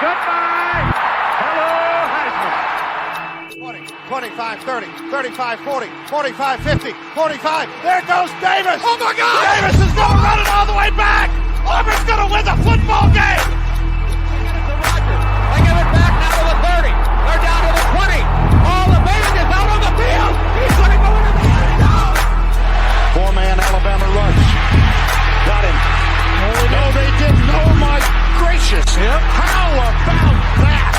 Goodbye. Hello, Heisman. 20, 25, 30, 35, 40, 45, 50, 45. There goes Davis. Oh, my God. Davis is going to run it all the way back. Auburn's going to win the football game. They give it back now to the 30. They're down to the 20. All the Baylor is out on the field. He's going to go into the end zone. Four-man Alabama rush. Got him. Oh, no, they didn't. Oh, my gracious. Yep. How about that?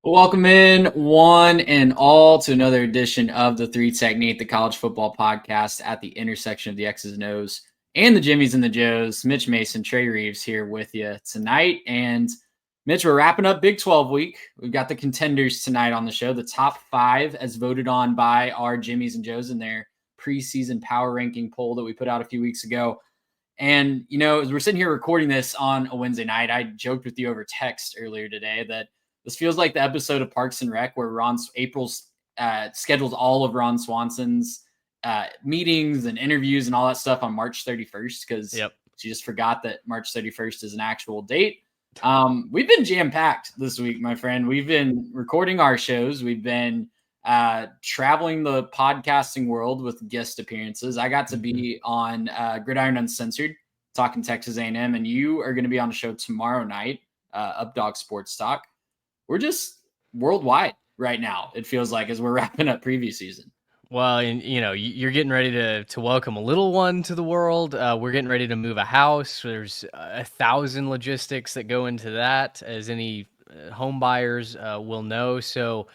Welcome in one and all to another edition of the Three Technique, the college football podcast at the intersection of the X's and O's and the Jimmies and the Joes. Mitch Mason, Trey Reeves here with you tonight. And Mitch, we're wrapping up Big 12 week. We've got the Contenders tonight on the show, the top 5 as voted on by our Jimmies and Joes in their preseason power ranking poll that we put out a few weeks ago. And, you know, as we're sitting here recording this on a Wednesday night, I joked with you over text earlier today that this feels like the episode of Parks and Rec where April's scheduled all of Ron Swanson's meetings and interviews and all that stuff on March 31st because she just forgot that March 31st is an actual date. We've been jam-packed this week, my friend. We've been recording our shows. We've been traveling the podcasting world with guest appearances. I got to be on Gridiron Uncensored talking Texas A&M, and you are going to be on the show tomorrow night, Updog Sports Talk. We're just worldwide right now, it feels like, as we're wrapping up preview season. Well, and you know, you're getting ready to welcome a little one to the world. We're getting ready to move a house. There's 1,000 logistics that go into that, as any home buyers will know. So,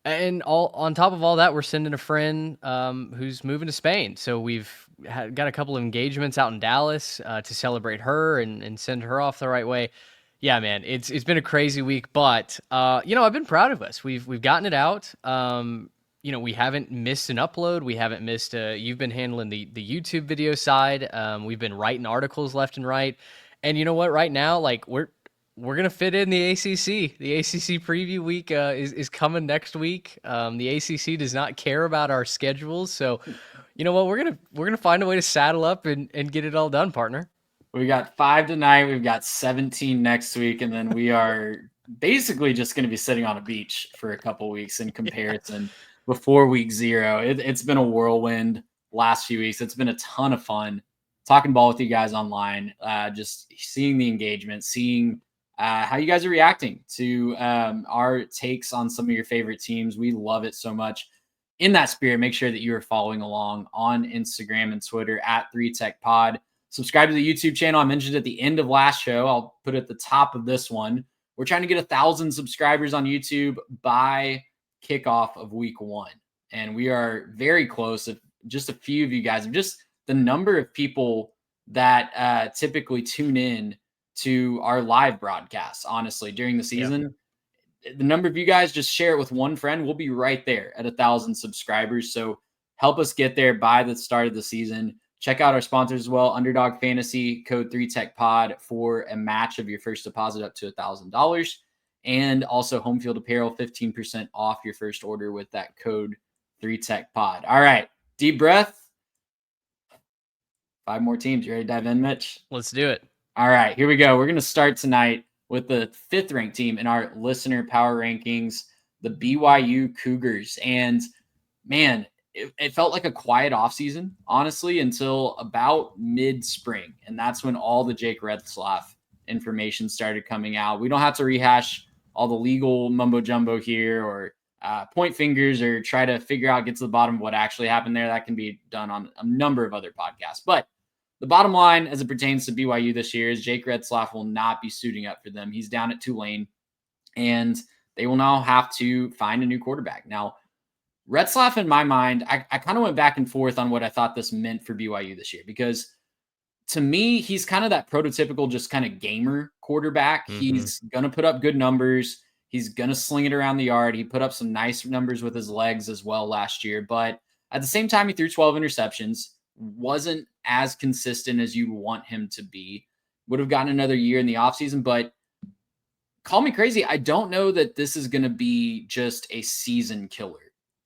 and all on top of all that, we're sending a friend who's moving to Spain. So we've got a couple of engagements out in Dallas to celebrate her and send her off the right way. Yeah, man, it's been a crazy week, but you know, I've been proud of us. We've gotten it out. You know, we haven't missed an upload. We haven't missed you've been handling the YouTube video side. We've been writing articles left and right. And you know what? Right now, like we're gonna fit in the ACC. The ACC preview week is coming next week. The ACC does not care about our schedules, so you know what? We're gonna find a way to saddle up and get it all done, partner. We got 5 tonight. We've got 17 next week. And then we are basically just going to be sitting on a beach for a couple weeks in comparison before week 0. It's been a whirlwind last few weeks. It's been a ton of fun talking ball with you guys online, just seeing the engagement, seeing how you guys are reacting to our takes on some of your favorite teams. We love it so much. In that spirit, make sure that you are following along on Instagram and Twitter at 3TechPod. Subscribe to the YouTube channel. I mentioned at the end of last show. I'll put it at the top of this one. We're trying to get 1,000 subscribers on YouTube by kickoff of week 1. And we are very close. If just a few of you guys, just the number of people that typically tune in to our live broadcasts, honestly, during the season, the number of you guys, just share it with one friend. We'll be right there at 1,000 subscribers. So help us get there by the start of the season. Check out our sponsors as well. Underdog Fantasy, code 3TechPod for a match of your first deposit up to $1,000. And also Home Field Apparel, 15% off your first order with that code 3TechPod. All right, deep breath. 5 more teams. You ready to dive in, Mitch? Let's do it. All right, here we go. We're going to start tonight with the 5th ranked team in our listener power rankings, the BYU Cougars. And man, it felt like a quiet offseason, honestly, until about mid-spring. And that's when all the Jake Retzlaff information started coming out. We don't have to rehash all the legal mumbo-jumbo here or point fingers or try to figure out, get to the bottom of what actually happened there. That can be done on a number of other podcasts. But the bottom line as it pertains to BYU this year is Jake Retzlaff will not be suiting up for them. He's down at Tulane, and they will now have to find a new quarterback. Now, Retzlaff, in my mind, I kind of went back and forth on what I thought this meant for BYU this year, because to me, he's kind of that prototypical just kind of gamer quarterback. Mm-hmm. He's going to put up good numbers. He's going to sling it around the yard. He put up some nice numbers with his legs as well last year. But at the same time, he threw 12 interceptions, wasn't as consistent as you'd want him to be. Would have gotten another year in the offseason, but call me crazy, I don't know that this is going to be just a season killer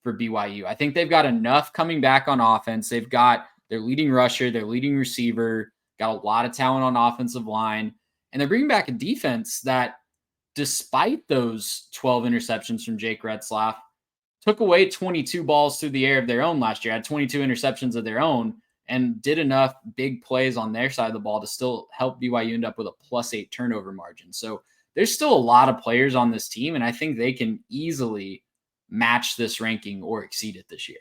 for BYU. I think they've got enough coming back on offense. They've got their leading rusher, their leading receiver, got a lot of talent on offensive line, and they're bringing back a defense that, despite those 12 interceptions from Jake Retzlaff, took away 22 balls through the air of their own last year, had 22 interceptions of their own, and did enough big plays on their side of the ball to still help BYU end up with a +8 turnover margin. So there's still a lot of players on this team, and I think they can easily match this ranking or exceed it this year.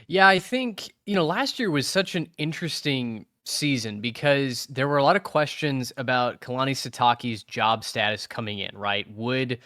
Yeah, I think, last year was such an interesting season because there were a lot of questions about Kalani Sitake's job status coming in, right? Would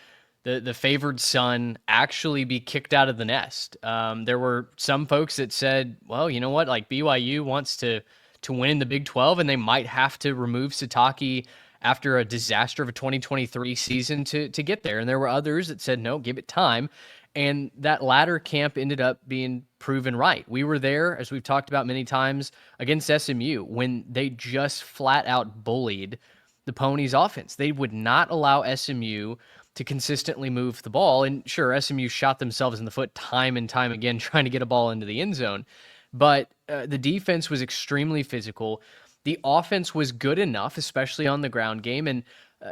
the favored son actually be kicked out of the nest? There were some folks that said, well, you know what, like BYU wants to win in the Big 12 and they might have to remove Sitake after a disaster of a 2023 season to get there. And there were others that said, no, give it time. And that latter camp ended up being proven right. We were there, as we've talked about many times, against SMU when they just flat out bullied the Ponies offense. They would not allow SMU to consistently move the ball. And sure, SMU shot themselves in the foot time and time again trying to get a ball into the end zone. But the defense was extremely physical. The offense was good enough, especially on the ground game, and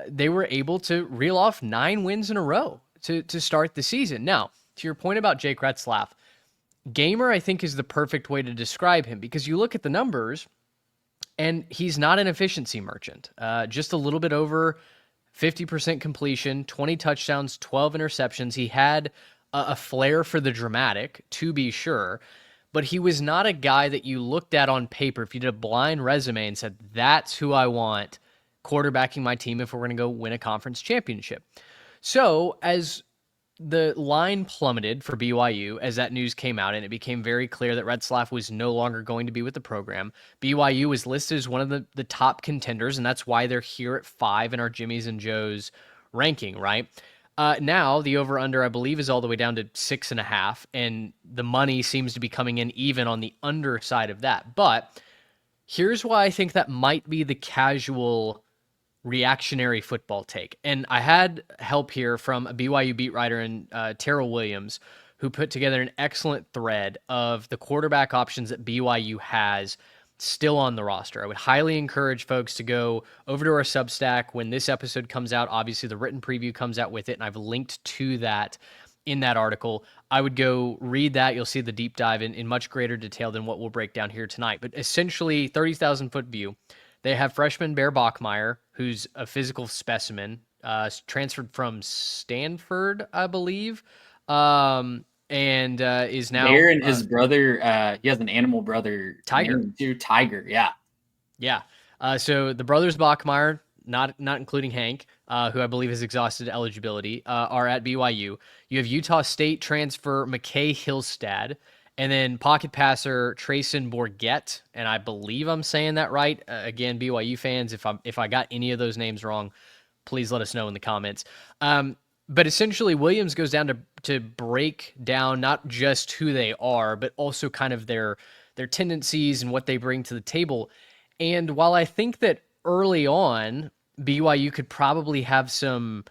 they were able to reel off 9 wins in a row to start the season. Now, to your point about Jake Retzlaff, gamer, I think, is the perfect way to describe him because you look at the numbers and he's not an efficiency merchant. Just a little bit over 50% completion, 20 touchdowns, 12 interceptions. He had a flair for the dramatic, to be sure, but he was not a guy that you looked at on paper if you did a blind resume and said, that's who I want quarterbacking my team if we're going to go win a conference championship. So as the line plummeted for BYU as that news came out and it became very clear that Retzlaff was no longer going to be with the program, BYU was listed as one of the top contenders, and that's why they're here at 5 in our Jimmy's and Joe's ranking, right? Now the over-under, I believe, is all the way down to 6.5, and the money seems to be coming in even on the underside of that. But here's why I think that might be the casual reactionary football take. And I had help here from a BYU beat writer and Terrell Williams, who put together an excellent thread of the quarterback options that BYU has still on the roster. I would highly encourage folks to go over to our Substack when this episode comes out. Obviously, the written preview comes out with it, and I've linked to that in that article. I would go read that. You'll see the deep dive in much greater detail than what we'll break down here tonight. But essentially, 30,000-foot view. They have freshman Bear Bachmeier, who's a physical specimen, transferred from Stanford, I believe, and is now... Bear and his brother, he has an animal brother. Tiger. Tiger, yeah. Yeah. So the brothers Bachmeier, not including Hank, who I believe has exhausted eligibility, are at BYU. You have Utah State transfer McKay Hillstad, and then pocket passer Trayson Bourget, and I believe I'm saying that right. Again, BYU fans, if I got any of those names wrong, please let us know in the comments. But essentially, Williams goes down to break down not just who they are, but also kind of their tendencies and what they bring to the table. And while I think that early on, BYU could probably have some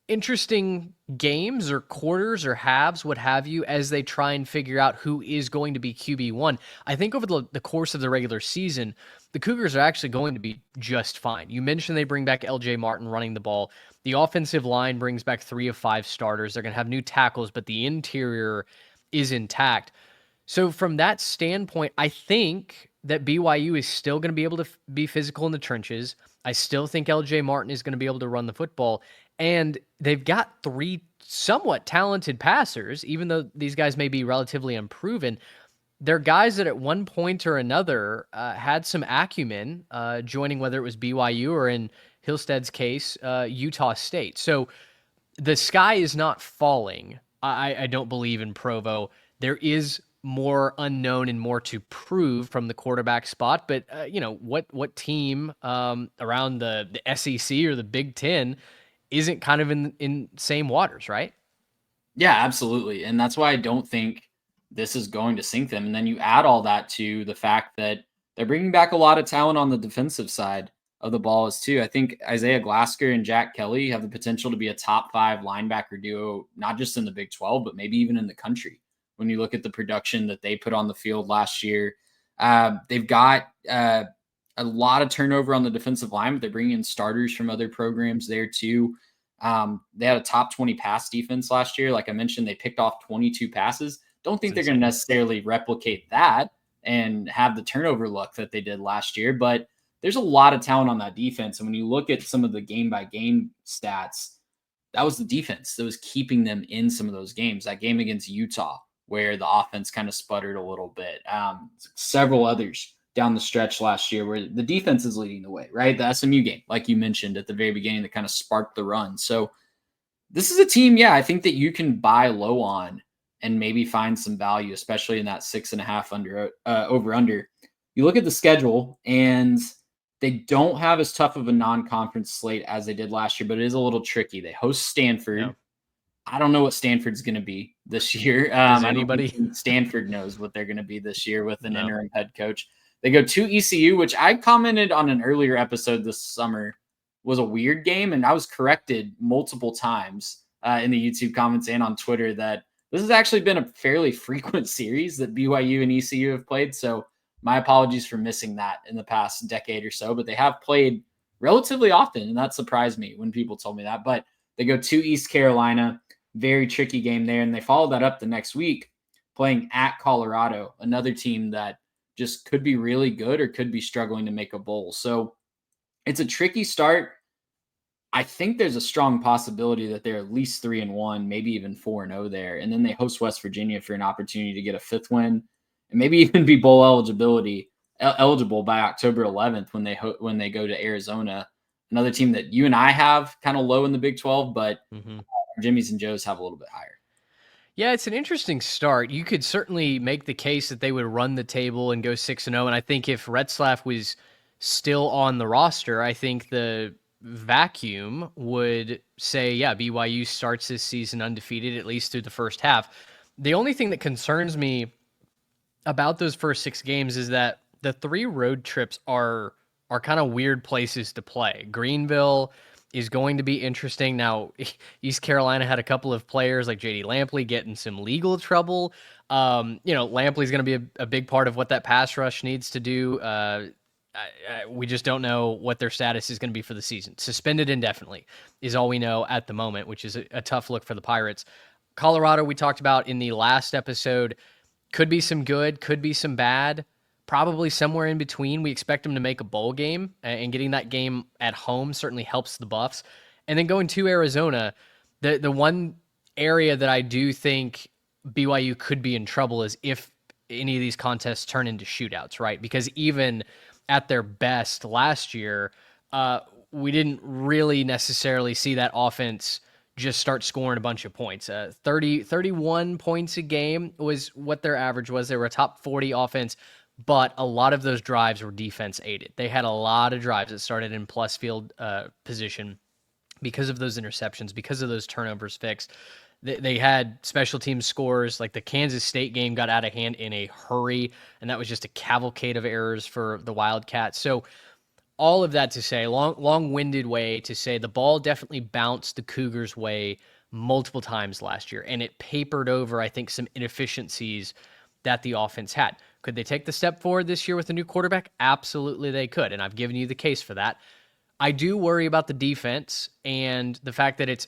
interesting games or quarters or halves, what have you, as they try and figure out who is going to be QB1. I think over the course of the regular season, the Cougars are actually going to be just fine. You mentioned they bring back LJ Martin running the ball. The offensive line brings back 3 of 5 starters. They're going to have new tackles, but the interior is intact. So from that standpoint, I think that BYU is still going to be able to be physical in the trenches. I still think LJ Martin is going to be able to run the football. And they've got 3 somewhat talented passers, even though these guys may be relatively unproven. They're guys that at one point or another had some acumen, joining whether it was BYU or in Hillstead's case, Utah State. So the sky is not falling. I don't believe in Provo. There is more unknown and more to prove from the quarterback spot. But, what team around the SEC or the Big Ten isn't kind of in same waters, right? Yeah, absolutely. And that's why I don't think this is going to sink them. And then you add all that to the fact that they're bringing back a lot of talent on the defensive side of the ball is too. I think Isaiah Glasker and Jack Kelly have the potential to be a top 5 linebacker duo, not just in the Big 12, but maybe even in the country. When you look at the production that they put on the field last year, they've got a lot of turnover on the defensive line, but they're bringing in starters from other programs there too. They had a top 20 pass defense last year. Like I mentioned, they picked off 22 passes. Don't think they're going to necessarily replicate that and have the turnover luck that they did last year, but there's a lot of talent on that defense. And when you look at some of the game by game stats, that was the defense that was keeping them in some of those games. That game against Utah, where the offense kind of sputtered a little bit. Several others down the stretch last year where the defense is leading the way, right? The SMU game, like you mentioned at the very beginning, that kind of sparked the run. So this is a team, I think that you can buy low on and maybe find some value, especially in that 6.5 over under. You look at the schedule and they don't have as tough of a non-conference slate as they did last year, but it is a little tricky. They host Stanford. Yeah. I don't know what Stanford's going to be this year. Anybody? I don't think Stanford knows what they're going to be this year with an interim head coach. They go to ECU, which I commented on an earlier episode this summer was a weird game, and I was corrected multiple times in the YouTube comments and on Twitter that this has actually been a fairly frequent series that BYU and ECU have played. So my apologies for missing that in the past decade or so, but they have played relatively often, and that surprised me when people told me that. But they go to East Carolina, very tricky game there, and they follow that up the next week playing at Colorado, another team that just could be really good or could be struggling to make a bowl. So it's a tricky start. I think there's a strong possibility that they're at least 3-1, maybe even 4-0 there. And then they host West Virginia for an opportunity to get a 5th win and maybe even be bowl eligible by October 11th when they go to Arizona, another team that you and I have kind of low in the Big 12, but Jimmy's and Joe's have a little bit higher. Yeah, it's an interesting start. You could certainly make the case that they would run the table and go 6-0. And I think if Retzlaff was still on the roster, I think the vacuum would say, BYU starts this season undefeated, at least through the first half. The only thing that concerns me about those first 6 games is that the 3 road trips are kind of weird places to play. Greenville is going to be interesting. Now, East Carolina had a couple of players like J.D. Lampley get in some legal trouble. Lampley's going to be a big part of what that pass rush needs to do. We just don't know what their status is going to be for the season. Suspended indefinitely is all we know at the moment, which is a tough look for the Pirates. Colorado, we talked about in the last episode, could be some good, could be some bad. Probably somewhere in between. We expect them to make a bowl game, and getting that game at home certainly helps the Buffs. And then going to Arizona, the one area that I do think BYU could be in trouble is if any of these contests turn into shootouts, right? Because even at their best last year, we didn't really necessarily see that offense just start scoring a bunch of points. 31 points a game was what their average was. They were a top 40 offense, but a lot of those drives were defense aided. They had a lot of drives that started in plus field position because of those interceptions, because of those turnovers fixed. They had special team scores, like the Kansas State game got out of hand in a hurry, and that was just a cavalcade of errors for the Wildcats. So all of that to say, long-winded way to say, the ball definitely bounced the Cougars' way multiple times last year, and it papered over, I think, some inefficiencies that the offense had. Could they take the step forward this year with a new quarterback? Absolutely they could, and I've given you the case for that. I do worry about the defense and the fact that it's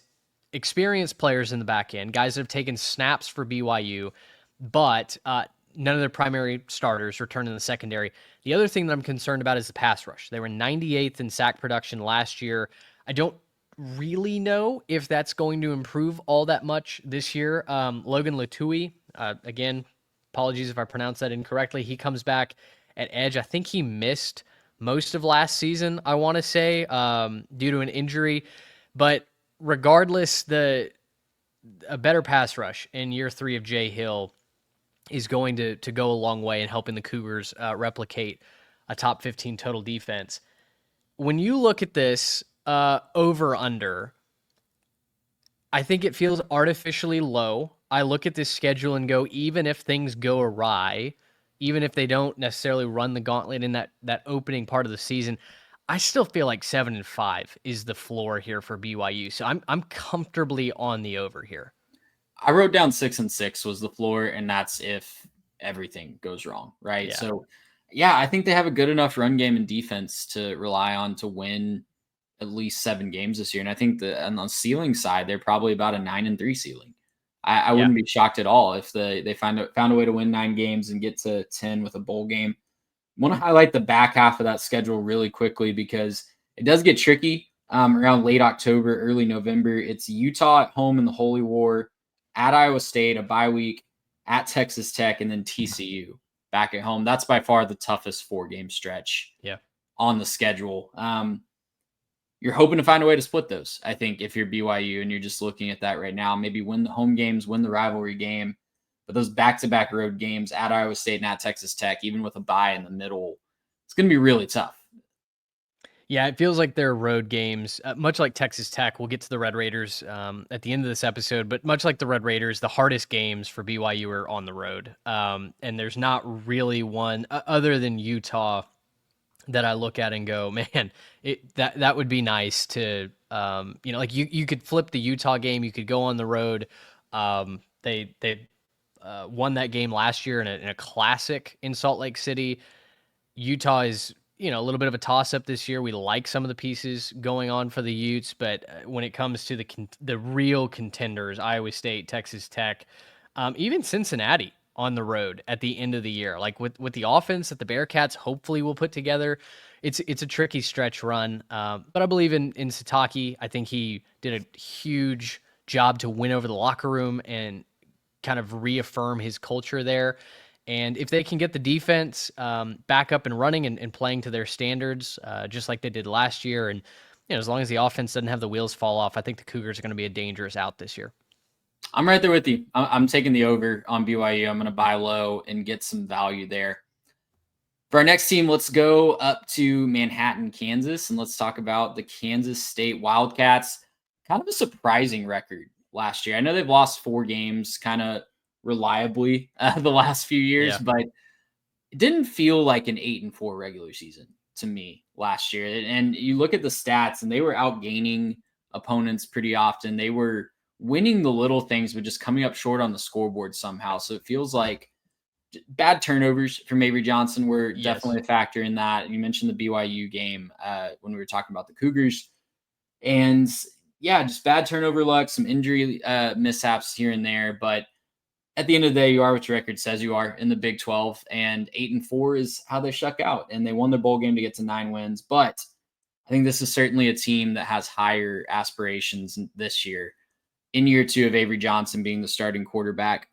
experienced players in the back end, guys that have taken snaps for BYU, but none of their primary starters return in the secondary. The other thing that I'm concerned about is the pass rush. They were 98th in sack production last year. I don't really know if that's going to improve all that much this year. Logan Latui, again, apologies if I pronounced that incorrectly. He comes back at edge. I think he missed most of last season, I want to say, due to an injury. But regardless, a better pass rush in year 3 of Jay Hill is going to go a long way in helping the Cougars replicate a top 15 total defense. When you look at this over-under, I think it feels artificially low. I look at this schedule and go, even if things go awry, even if they don't necessarily run the gauntlet in that opening part of the season, I still feel like 7-5 is the floor here for BYU. So I'm comfortably on the over here. I wrote down 6-6 was the floor, and that's if everything goes wrong, right? Yeah. So, yeah, I think they have a good enough run game and defense to rely on to win at least 7 games this year. And I think on the ceiling side, they're probably about a 9-3 ceiling. I wouldn't be shocked at all if they found a way to win 9 games and get to 10 with a bowl game. I want to highlight the back half of that schedule really quickly because it does get tricky around late October, early November. It's Utah at home in the Holy War, at Iowa State, a bye week, at Texas Tech, and then TCU back at home. That's by far the toughest 4-game stretch on the schedule. You're hoping to find a way to split those, I think, if you're BYU and you're just looking at that right now. Maybe win the home games, win the rivalry game. But those back-to-back road games at Iowa State and at Texas Tech, even with a bye in the middle, it's going to be really tough. Yeah, it feels like they're road games, much like Texas Tech. We'll get to the Red Raiders at the end of this episode, but much like the Red Raiders, the hardest games for BYU are on the road. And there's not really one other than Utah that I look at and go, man, that would be nice to, like you could flip the Utah game. You could go on the road. They won that game last year in a classic in Salt Lake City. Utah is, a little bit of a toss-up this year. We like some of the pieces going on for the Utes, but when it comes to the real contenders, Iowa State, Texas Tech, even Cincinnati on the road at the end of the year, like with the offense that the Bearcats hopefully will put together, it's a tricky stretch run. But I believe in Satake. I think he did a huge job to win over the locker room and kind of reaffirm his culture there. And if they can get the defense back up and running and playing to their standards, just like they did last year, and as long as the offense doesn't have the wheels fall off, I think the Cougars are going to be a dangerous out this year. I'm right there with you. I'm taking the over on BYU. I'm going to buy low and get some value there. For our next team, let's go up to Manhattan, Kansas, and let's talk about the Kansas State Wildcats. Kind of a surprising record last year. I know they've lost 4 games kind of reliably the last few years, but it didn't feel like an 8-4 regular season to me last year. And you look at the stats, and they were outgaining opponents pretty often. They were winning the little things, but just coming up short on the scoreboard somehow. So it feels like bad turnovers from Avery Johnson were definitely a factor in that. You mentioned the BYU game when we were talking about the Cougars. And just bad turnover luck, some injury mishaps here and there. But at the end of the day, you are what your record says you are in the Big 12, and 8-4 is how they shuck out. And they won their bowl game to get to 9 wins. But I think this is certainly a team that has higher aspirations this year, in year 2 of Avery Johnson being the starting quarterback.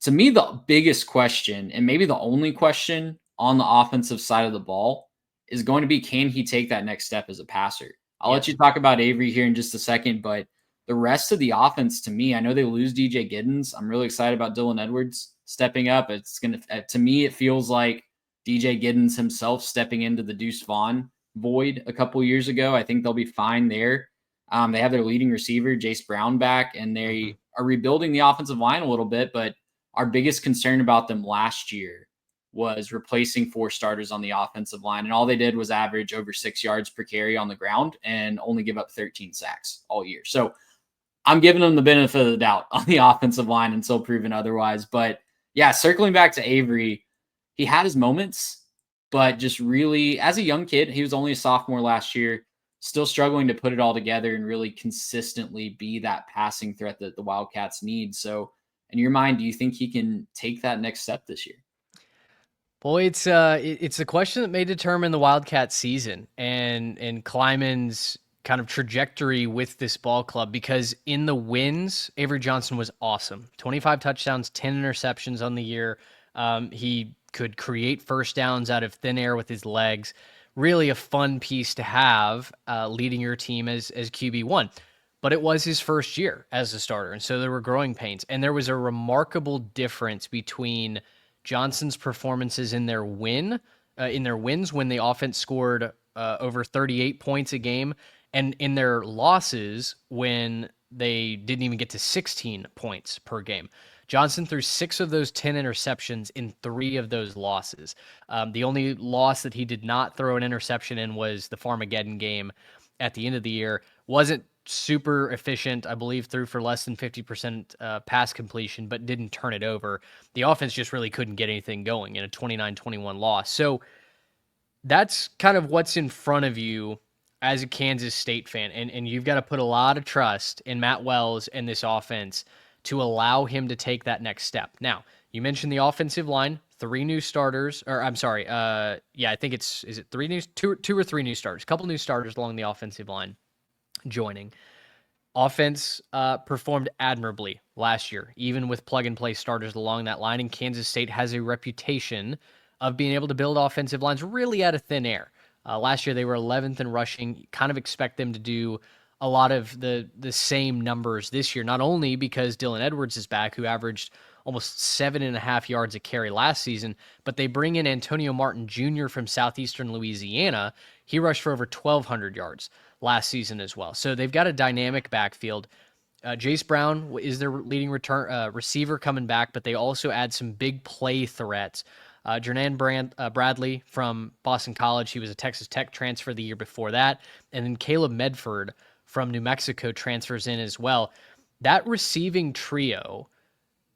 To me, the biggest question, and maybe the only question on the offensive side of the ball, is going to be, can he take that next step as a passer? I'll let you talk about Avery here in just a second, but the rest of the offense, to me, I know they lose DJ Giddens. I'm really excited about Dylan Edwards stepping up. It's going to me, it feels like DJ Giddens himself stepping into the Deuce Vaughn void a couple years ago. I think they'll be fine there. They have their leading receiver, Jace Brown, back, and they are rebuilding the offensive line a little bit. But our biggest concern about them last year was replacing 4 starters on the offensive line. And all they did was average over 6 yards per carry on the ground and only give up 13 sacks all year. So I'm giving them the benefit of the doubt on the offensive line until proven otherwise. But circling back to Avery, he had his moments, but just really, as a young kid, he was only a sophomore last year, still struggling to put it all together and really consistently be that passing threat that the Wildcats need. So in your mind, do you think he can take that next step this year? Boy, it's a question that may determine the Wildcat season and Kleiman's kind of trajectory with this ball club, because in the wins, Avery Johnson was awesome. 25 touchdowns, 10 interceptions on the year. He could create first downs out of thin air with his legs. Really a fun piece to have leading your team as QB1. But it was his first year as a starter, and so there were growing pains. And there was a remarkable difference between Johnson's performances in their wins when the offense scored over 38 points a game, and in their losses when they didn't even get to 16 points per game. Johnson threw 6 of those 10 interceptions in 3 of those losses. The only loss that he did not throw an interception in was the Farmageddon game at the end of the year. Wasn't super efficient, I believe, threw for less than 50% pass completion, but didn't turn it over. The offense just really couldn't get anything going in a 29-21 loss. So that's kind of what's in front of you as a Kansas State fan. And you've got to put a lot of trust in Matt Wells and this offense to allow him to take that next step. Now, you mentioned the offensive line, 3 new starters, or I'm sorry, I think is it 2 or 3 new starters, a couple new starters along the offensive line joining. Offense performed admirably last year, even with plug-and-play starters along that line, and Kansas State has a reputation of being able to build offensive lines really out of thin air. Last year, they were 11th in rushing. You kind of expect them to do a lot of the same numbers this year, not only because Dylan Edwards is back, who averaged almost 7.5 yards a carry last season, but they bring in Antonio Martin Jr. from Southeastern Louisiana. He rushed for over 1,200 yards last season as well. So they've got a dynamic backfield. Jace Brown is their leading receiver coming back, but they also add some big play threats. Jernan Bradley from Boston College, he was a Texas Tech transfer the year before that. And then Caleb Medford from New Mexico transfers in as well. That receiving trio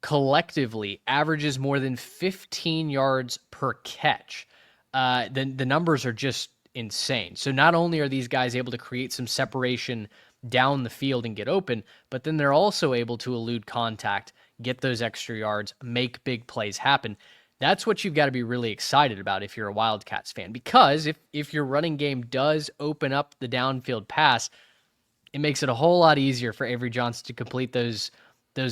collectively averages more than 15 yards per catch. The numbers are just insane. So not only are these guys able to create some separation down the field and get open, but then they're also able to elude contact, get those extra yards, make big plays happen. That's what you've got to be really excited about if you're a Wildcats fan, because if your running game does open up the downfield pass, it makes it a whole lot easier for Avery Johnson to complete those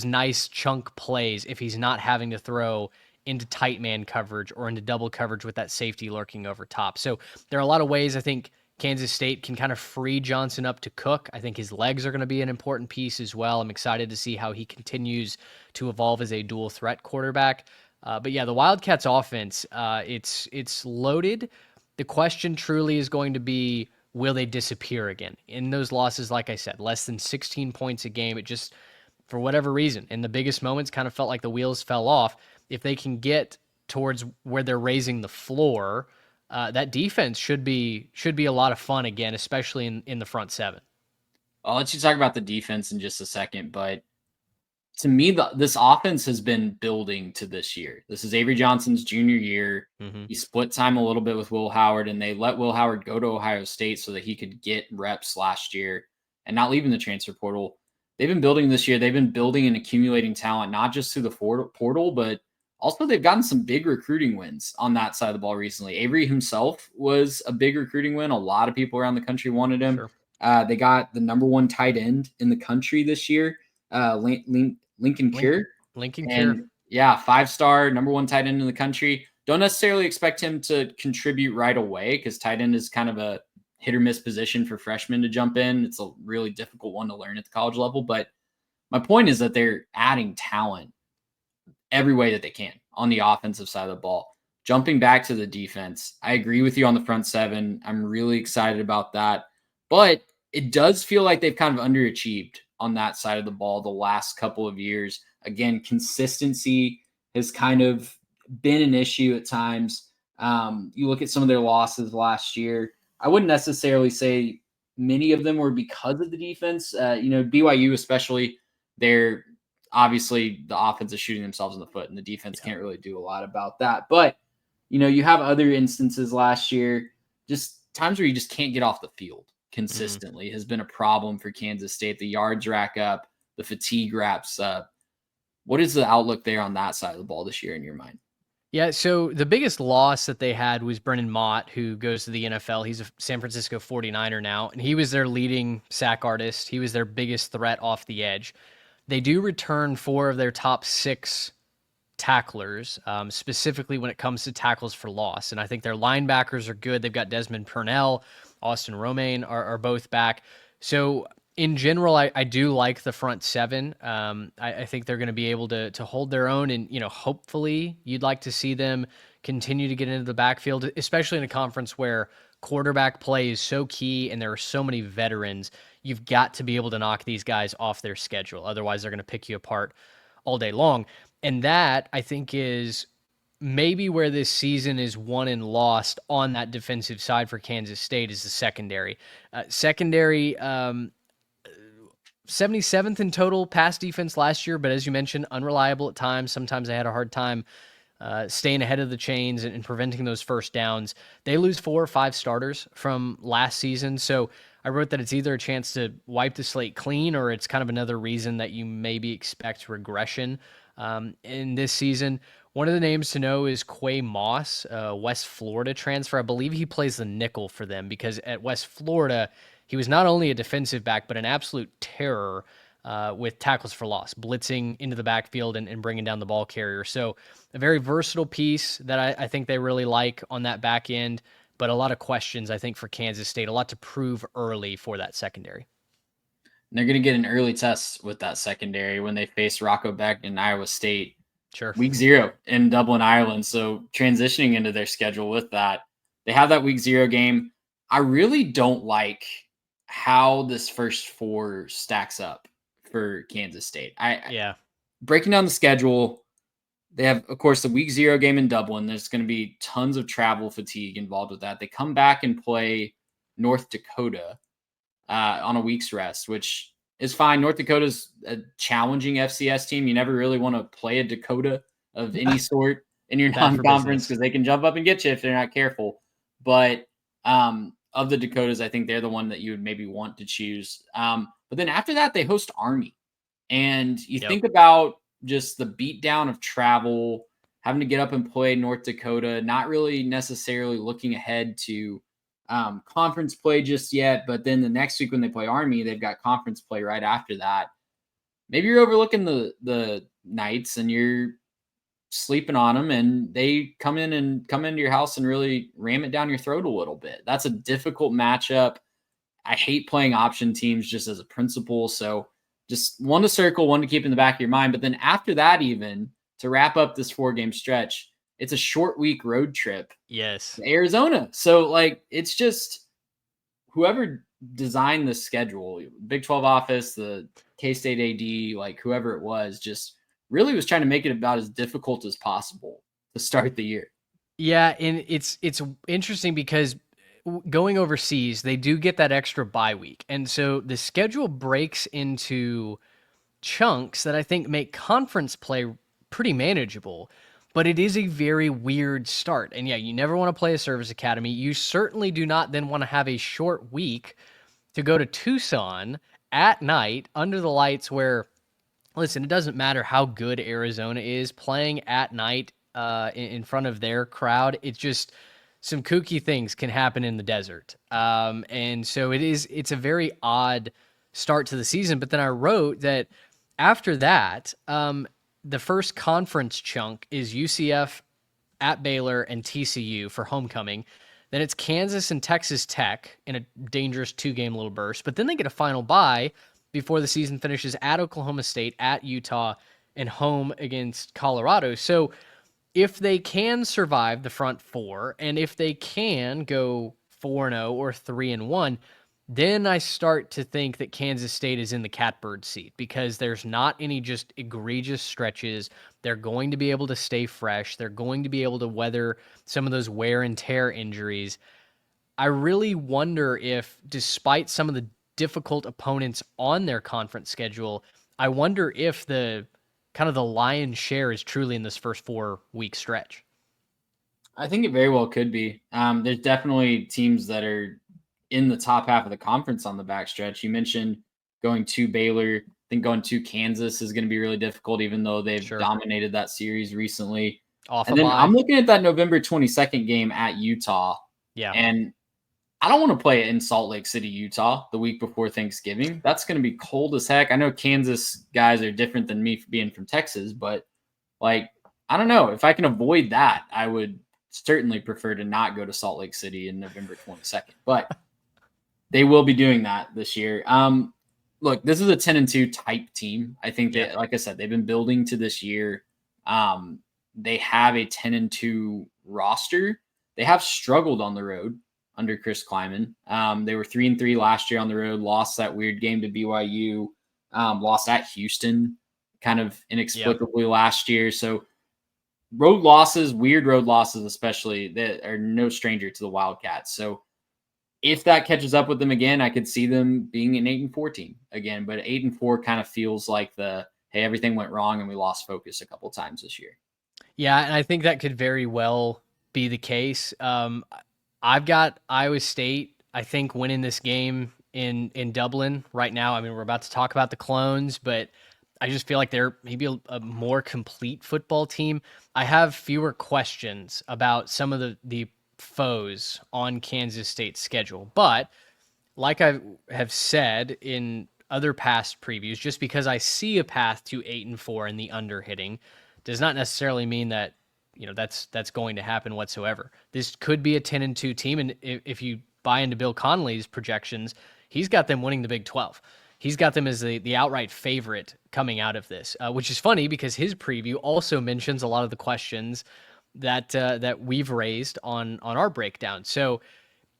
nice chunk plays if he's not having to throw into tight man coverage or into double coverage with that safety lurking over top. So there are a lot of ways I think Kansas State can kind of free Johnson up to cook. I think his legs are going to be an important piece as well. I'm excited to see how he continues to evolve as a dual threat quarterback. But yeah, the Wildcats offense, it's loaded. The question truly is going to be, will they disappear again? In those losses, like I said, less than 16 points a game, it just, for whatever reason, in the biggest moments, kind of felt like the wheels fell off. If they can get towards where they're raising the floor, that defense should be a lot of fun again, especially in the front 7. I'll let you talk about the defense in just a second, but to me, this offense has been building to this year. This is Avery Johnson's junior year. Mm-hmm. He split time a little bit with Will Howard, and they let Will Howard go to Ohio State so that he could get reps last year and not leaving the transfer portal. They've been building this year. They've been building and accumulating talent, not just through the portal, but also they've gotten some big recruiting wins on that side of the ball recently. Avery himself was a big recruiting win. A lot of people around the country wanted him. Sure. They got the number 1 tight end in the country this year, Lincoln Cure. Lincoln Cure. Yeah, 5-star, number 1 tight end in the country. Don't necessarily expect him to contribute right away because tight end is kind of a hit or miss position for freshmen to jump in. It's a really difficult one to learn at the college level. But my point is that they're adding talent every way that they can on the offensive side of the ball. Jumping back to the defense, I agree with you on the front 7. I'm really excited about that. But it does feel like they've kind of underachieved on that side of the ball the last couple of years. Again, consistency has kind of been an issue at times. You look at some of their losses last year. I wouldn't necessarily say many of them were because of the defense. BYU especially, they're obviously the offense is shooting themselves in the foot, and the defense can't really do a lot about that. But, you have other instances last year, just times where you just can't get off the field consistently has been a problem for Kansas State. The yards rack up, the fatigue wraps up. What is the outlook there on that side of the ball this year in your mind? Yeah, so the biggest loss that they had was Brennan Mott, who goes to the NFL. He's a San Francisco 49er now, and he was their leading sack artist. He was their biggest threat off the edge. They do return 4 of their top 6 tacklers, specifically when it comes to tackles for loss. And I think their linebackers are good. They've got Desmond Purnell, Austin Romaine are both back. So in general, I do like the front 7. I think they're going to be able to hold their own, and hopefully you'd like to see them continue to get into the backfield, especially in a conference where quarterback play is so key and there are so many veterans. You've got to be able to knock these guys off their schedule. Otherwise, they're going to pick you apart all day long. And that, I think, is maybe where this season is won and lost on that defensive side for Kansas State is the secondary. Secondary, 77th in total pass defense last year, but as you mentioned, unreliable at times. Sometimes they had a hard time staying ahead of the chains and preventing those first downs. They lose 4 or 5 starters from last season. So I wrote that it's either a chance to wipe the slate clean or it's kind of another reason that you maybe expect regression in this season. One of the names to know is Quay Moss, West Florida transfer. I believe he plays the nickel for them because at West Florida, he was not only a defensive back, but an absolute terror with tackles for loss, blitzing into the backfield and bringing down the ball carrier. So a very versatile piece that I think they really like on that back end, but a lot of questions, I think, for Kansas State, a lot to prove early for that secondary. And they're going to get an early test with that secondary when they face Rocco Beck in Iowa State. Sure. Week 0 in Dublin, Ireland. So transitioning into their schedule with that, they have that week 0 game. I really don't like how this first 4 stacks up for Kansas State. Breaking down the schedule, they have, of course, the week 0 game in Dublin. There's going to be tons of travel fatigue involved with that. They come back and play North Dakota on a week's rest, which is fine. North Dakota's a challenging FCS team. You never really want to play a Dakota of any sort in your non-conference because they can jump up and get you if they're not careful. But of the Dakotas, I think they're the one that you would maybe want to choose. But then after that, they host Army. And you think about just the beatdown of travel, having to get up and play North Dakota, not really necessarily looking ahead to conference play just yet. But then the next week when they play Army, they've got conference play right after that. Maybe you're overlooking the Knights and you're sleeping on them, and they come into your house and really ram it down your throat a little bit. That's a difficult matchup. I hate playing option teams just as a principle. So just one to circle, one to keep in the back of your mind. But then after that, even to wrap up this 4-game stretch, it's a short week road trip. Yes. To Arizona. So it's just whoever designed the schedule, Big 12 office, the K-State AD, whoever it was, just really was trying to make it about as difficult as possible to start the year. Yeah, and it's interesting because going overseas, they do get that extra bye week. And so the schedule breaks into chunks that I think make conference play pretty manageable, but it is a very weird start. And yeah, you never want to play a service academy. You certainly do not then want to have a short week to go to Tucson at night under the lights where, listen, it doesn't matter how good Arizona is playing at night in front of their crowd. It's just some kooky things can happen in the desert. And so it's a very odd start to the season. But then I wrote that after that, the first conference chunk is UCF at Baylor and TCU for homecoming. Then it's Kansas and Texas Tech in a dangerous 2-game little burst. But then they get a final bye before the season finishes at Oklahoma State, at Utah, and home against Colorado. So if they can survive the front 4, and if they can go 4-0 or 3-1, then I start to think that Kansas State is in the catbird seat because there's not any just egregious stretches. They're going to be able to stay fresh. They're going to be able to weather some of those wear and tear injuries. I really wonder if, despite some of the difficult opponents on their conference schedule, I wonder if the lion's share is truly in this first 4-week stretch. I think it very well could be. There's definitely teams that are in the top half of the conference on the backstretch. You mentioned going to Baylor. I think going to Kansas is going to be really difficult, even though they've dominated that series recently. I'm looking at that November 22nd game at Utah. Yeah. And I don't want to play it in Salt Lake City, Utah, the week before Thanksgiving. That's going to be cold as heck. I know Kansas guys are different than me being from Texas, but I don't know. If I can avoid that, I would certainly prefer to not go to Salt Lake City in November 22nd. But they will be doing that this year. Look, this is a 10-2 type team. I think that, like I said, they've been building to this year. They have a 10-2 roster. They have struggled on the road. under Chris Kleiman. They were 3-3 last year on the road, lost that weird game to BYU, lost at Houston kind of inexplicably last year. So road losses, weird road losses especially, that are no stranger to the Wildcats. So if that catches up with them again, I could see them being an 8-4 team again. But 8-4 kind of feels like hey, everything went wrong and we lost focus a couple times this year. Yeah, and I think that could very well be the case. I've got Iowa State, I think, winning this game in Dublin right now. I mean, we're about to talk about the Clones, but I just feel like they're maybe a more complete football team. I have fewer questions about some of the foes on Kansas State's schedule. But like I have said in other past previews, just because I see a path to 8-4 in the under hitting does not necessarily mean that that's going to happen whatsoever. This could be a 10-2 team, and if you buy into Bill Connolly's projections, he's got them winning the Big 12. He's got them as the outright favorite coming out of this, which is funny because his preview also mentions a lot of the questions that we've raised on our breakdown. So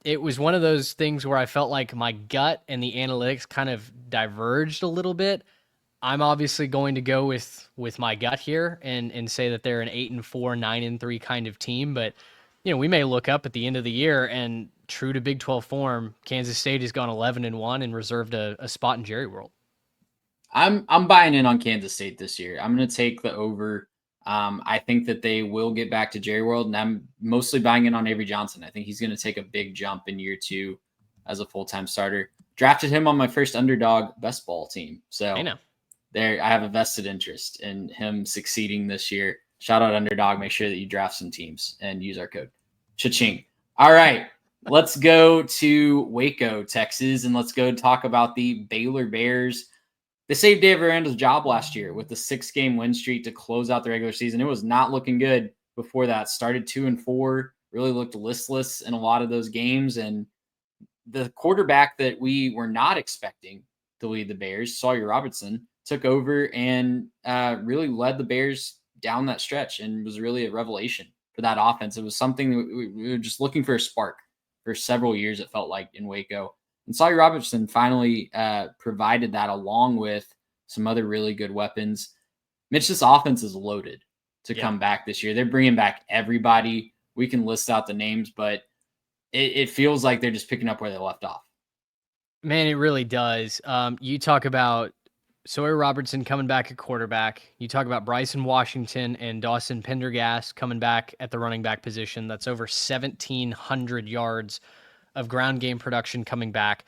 it was one of those things where I felt like my gut and the analytics kind of diverged a little bit. I'm obviously going to go with my gut here and say that they're an 8-4, 9-3 kind of team. But, we may look up at the end of the year and true to Big 12 form, Kansas State has gone 11-1 and reserved a spot in Jerry World. I'm buying in on Kansas State this year. I'm going to take the over. I think that they will get back to Jerry World, and I'm mostly buying in on Avery Johnson. I think he's going to take a big jump in year 2 as a full-time starter. Drafted him on my first underdog best ball team. So I have a vested interest in him succeeding this year. Shout out underdog. Make sure that you draft some teams and use our code. Cha-ching. All right. Let's go to Waco, Texas, and let's go talk about the Baylor Bears. They saved Dave Aranda's job last year with the 6-game win streak to close out the regular season. It was not looking good before that. Started 2-4, really looked listless in a lot of those games. And the quarterback that we were not expecting to lead the Bears, Sawyer Robertson, took over and really led the Bears down that stretch and was really a revelation for that offense. It was something that we were just looking for a spark for several years, it felt like, in Waco. And Sawyer Robertson finally provided that along with some other really good weapons. Mitch, this offense is loaded to come back this year. They're bringing back everybody. We can list out the names, but it feels like they're just picking up where they left off. Man, it really does. You talk about Sawyer Robertson coming back at quarterback. You talk about Bryson Washington and Dawson Pendergast coming back at the running back position. That's over 1,700 yards of ground game production coming back.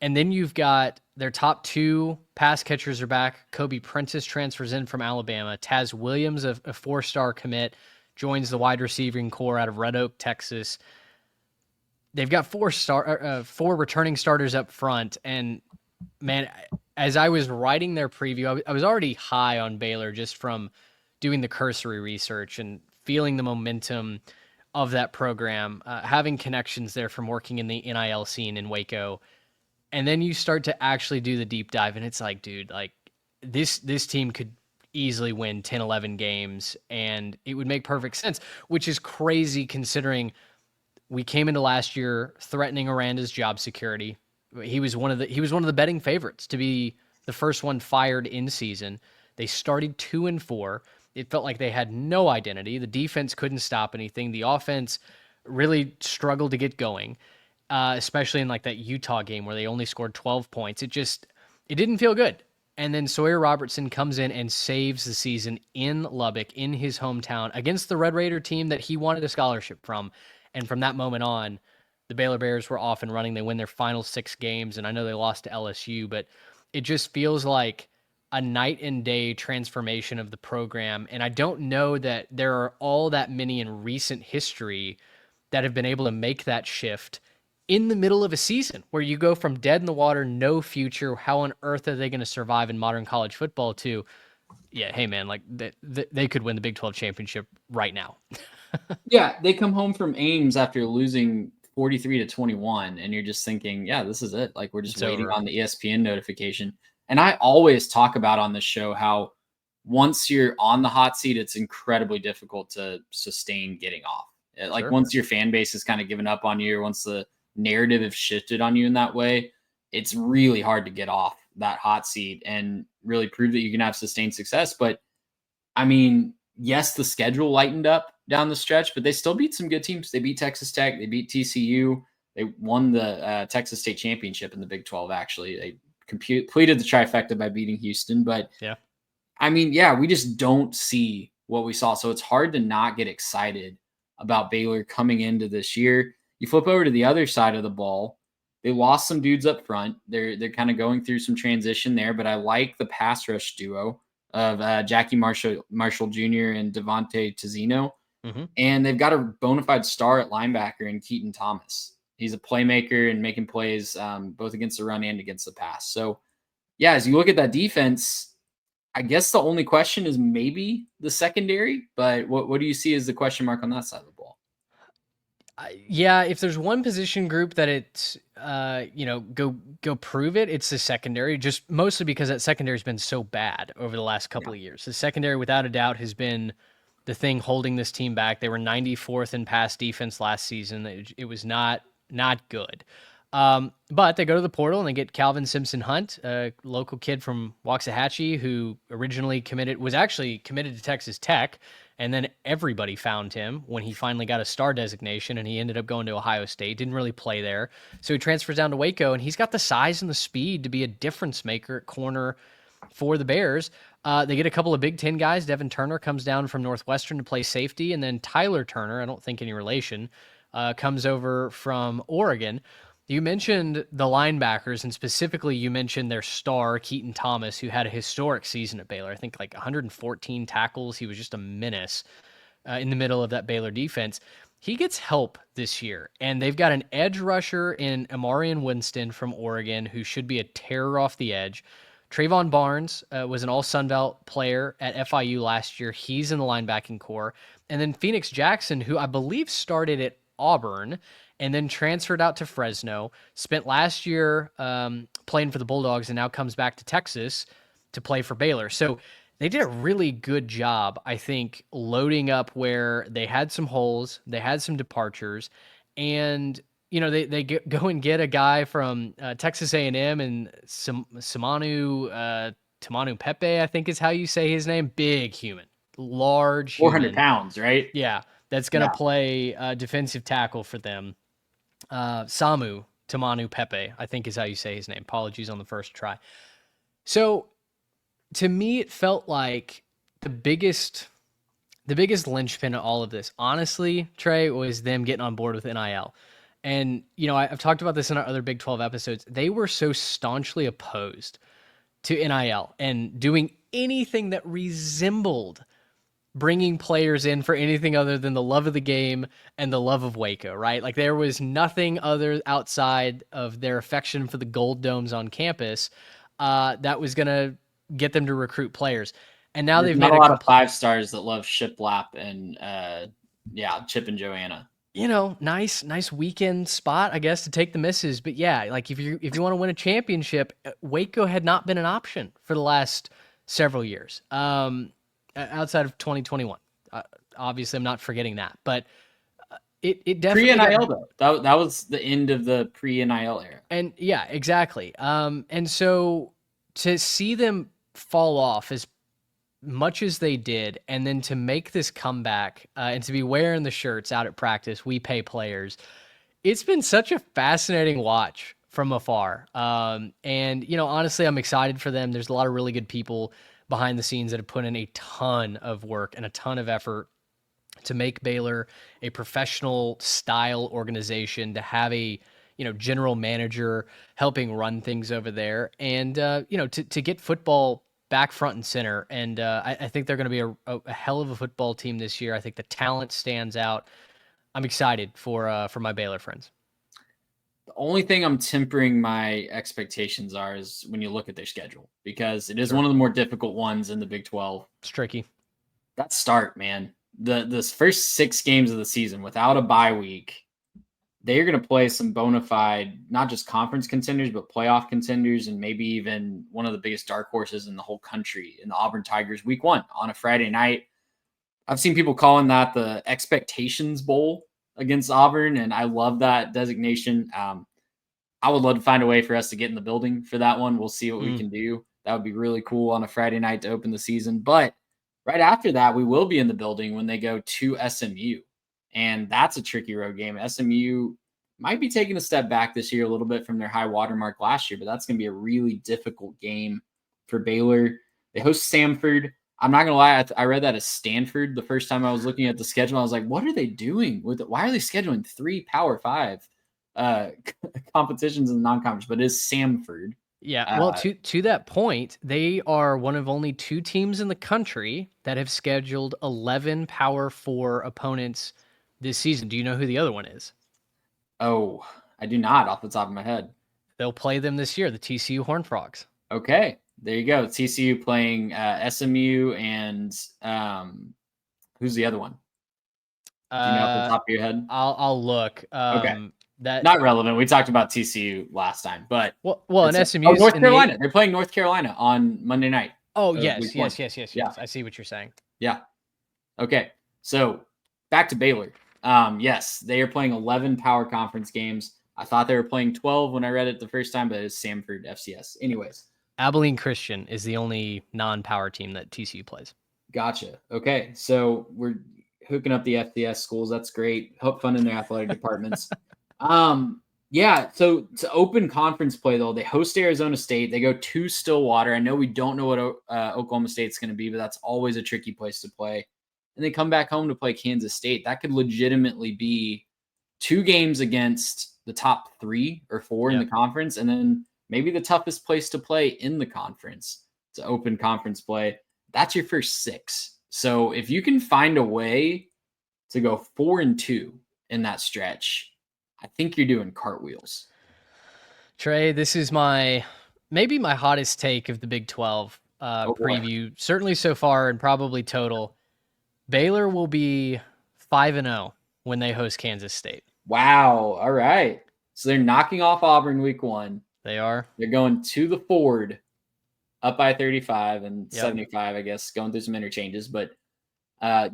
And then you've got their top 2 pass catchers are back. Kobe Prentice transfers in from Alabama. Taz Williams, a 4-star commit, joins the wide receiving core out of Red Oak, Texas. They've got 4 returning starters up front. And man, as I was writing their preview, I was already high on Baylor just from doing the cursory research and feeling the momentum of that program, having connections there from working in the NIL scene in Waco. And then you start to actually do the deep dive, and it's like, dude, like this team could easily win 10, 11 games, and it would make perfect sense, which is crazy considering we came into last year threatening Aranda's job security. He was one of the betting favorites to be the first one fired in season. They started 2-4. It felt like they had no identity. The defense couldn't stop anything. The offense really struggled to get going, especially in like that Utah game where they only scored 12 points. It didn't feel good. And then Sawyer Robertson comes in and saves the season in Lubbock, in his hometown, against the Red Raider team that he wanted a scholarship from. And from that moment on, the Baylor Bears were off and running. They win their final 6 games, and I know they lost to LSU, but it just feels like a night and day transformation of the program. And I don't know that there are all that many in recent history that have been able to make that shift in the middle of a season where you go from dead in the water, no future, how on earth are they going to survive in modern college football, to, yeah, hey man, like they could win the Big 12 championship right now. Yeah, they come home from Ames after losing 43-21, and you're just thinking, yeah, this is it. Like, we're just waiting on the ESPN notification. And I always talk about on this show how once you're on the hot seat, it's incredibly difficult to sustain getting off. Like, once your fan base has kind of given up on you, or once the narrative have shifted on you in that way, it's really hard to get off that hot seat and really prove that you can have sustained success. But I mean, yes, the schedule lightened up down the stretch, but they still beat some good teams. They beat Texas Tech. They beat TCU. They won the Texas State Championship in the Big 12, actually. They completed the trifecta by beating Houston. But, yeah, I mean, yeah, we just don't see what we saw. So it's hard to not get excited about Baylor coming into this year. You flip over to the other side of the ball. They lost some dudes up front. They're kind of going through some transition there, but I like the pass rush duo of Jackie Marshall Jr. and Devontae Tizino. Mm-hmm. And they've got a bona fide star at linebacker in Keaton Thomas. He's a playmaker and making plays both against the run and against the pass. So, yeah, as you look at that defense, I guess the only question is maybe the secondary, but what do you see as the question mark on that side of the ball? Yeah, if there's one position group that it's, go prove it, it's the secondary, just mostly because that secondary has been so bad over the last couple of years. The secondary, without a doubt, has been the thing holding this team back. They were 94th in pass defense last season. It was not good. But they go to the portal and they get Calvin Simpson-Hunt, a local kid from Waxahachie who originally was actually committed to Texas Tech. And then everybody found him when he finally got a star designation, and he ended up going to Ohio State. Didn't really play there. So he transfers down to Waco, and he's got the size and the speed to be a difference maker at corner for the Bears. They get a couple of Big Ten guys. Devin Turner comes down from Northwestern to play safety, and then Tyler Turner, I don't think any relation, comes over from Oregon. You mentioned the linebackers, and specifically you mentioned their star, Keaton Thomas, who had a historic season at Baylor. I think like 114 tackles. He was just a menace in the middle of that Baylor defense. He gets help this year, and they've got an edge rusher in Amarian Winston from Oregon who should be a terror off the edge. Trayvon Barnes was an all-Sun Belt player at FIU last year. He's in the linebacking core. And then Phoenix Jackson, who I believe started at Auburn and then transferred out to Fresno, spent last year playing for the Bulldogs, and now comes back to Texas to play for Baylor. So they did a really good job, I think, loading up where they had some holes, they had some departures, and they go and get a guy from Texas A&M and Tamanu Pepe, I think is how you say his name. Big human, large 400 human. pounds, right? Yeah, that's going to play defensive tackle for them. Samu Tamanu Pepe, I think is how you say his name. Apologies on the first try. So to me, it felt like the biggest linchpin of all of this, honestly, Trey, was them getting on board with NIL. And, I've talked about this in our other Big 12 episodes. They were so staunchly opposed to NIL and doing anything that resembled bringing players in for anything other than the love of the game and the love of Waco, right? Like there was nothing other outside of their affection for the gold domes on campus that was going to get them to recruit players. And now they've made a lot of 5 stars that love Shiplap and Chip and Joanna. Nice weekend spot, I guess, to take the misses. But yeah, like if you want to win a championship, Waco had not been an option for the last several years. Outside of 2021, obviously I'm not forgetting that, but it definitely pre-NIL though. That was the end of the pre-NIL era. And yeah, exactly. And so to see them fall off as much as they did, and then to make this comeback and to be wearing the shirts out at practice, we pay players. It's been such a fascinating watch from afar. And honestly, I'm excited for them. There's a lot of really good people behind the scenes that have put in a ton of work and a ton of effort to make Baylor a professional style organization, to have a, general manager helping run things over there, and, to get football back front and center. And I think they're going to be a hell of a football team this year. I think the talent stands out. I'm excited for my Baylor friends. The only thing I'm tempering my expectations is when you look at their schedule, because it is one of the more difficult ones in the Big 12. It's tricky. That start, man. The first 6 games of the season without a bye week, they're going to play some bona fide, not just conference contenders, but playoff contenders, and maybe even one of the biggest dark horses in the whole country in the Auburn Tigers week 1 on a Friday night. I've seen people calling that the Expectations Bowl against Auburn, and I love that designation. I would love to find a way for us to get in the building for that one. We'll see what we can do. That would be really cool on a Friday night to open the season. But right after that, we will be in the building when they go to SMU. And that's a tricky road game. SMU might be taking a step back this year a little bit from their high watermark last year, but that's going to be a really difficult game for Baylor. They host Samford. I'm not going to lie. I read that as Stanford the first time I was looking at the schedule. I was like, what are they doing with it? Why are they scheduling 3 Power 5 competitions in the non-conference? But it is Samford. Yeah, well, to that point, they are one of only 2 teams in the country that have scheduled 11 Power 4 opponents this season. Do you know who the other one is? Oh, I do not off the top of my head. They'll play them this year, the TCU Horned Frogs. Okay, there you go. TCU playing SMU and who's the other one? Do you know off the top of your head? I'll look. Okay. That not relevant. We talked about TCU last time, but well, and SMU. North Carolina. They're playing North Carolina on Monday night. Oh, yes. Yeah. I see what you're saying. Yeah. Okay. So back to Baylor. Yes, they are playing 11 Power Conference games. I thought they were playing 12 when I read it the first time, but it's Samford FCS. Anyways, Abilene Christian is the only non-power team that TCU plays. Gotcha. Okay, so we're hooking up the FCS schools. That's great. Help funding their athletic departments. Yeah, so to open conference play, though, they host Arizona State. They go to Stillwater. I know we don't know what Oklahoma State's going to be, but that's always a tricky place to play. And they come back home to play Kansas State. That could legitimately be 2 games against the top 3 or 4 in the conference, and then maybe the toughest place to play in the conference to open conference play. That's your first 6. So if you can find a way to go 4-2 in that stretch, I think you're doing cartwheels. Trey, this is maybe my hottest take of the Big 12 preview, certainly so far and probably total. Baylor will be 5-0 when they host Kansas State. Wow. All right. So they're knocking off Auburn week 1. They are. They're going to the Ford up by 35 and 75, I guess, going through some interchanges, but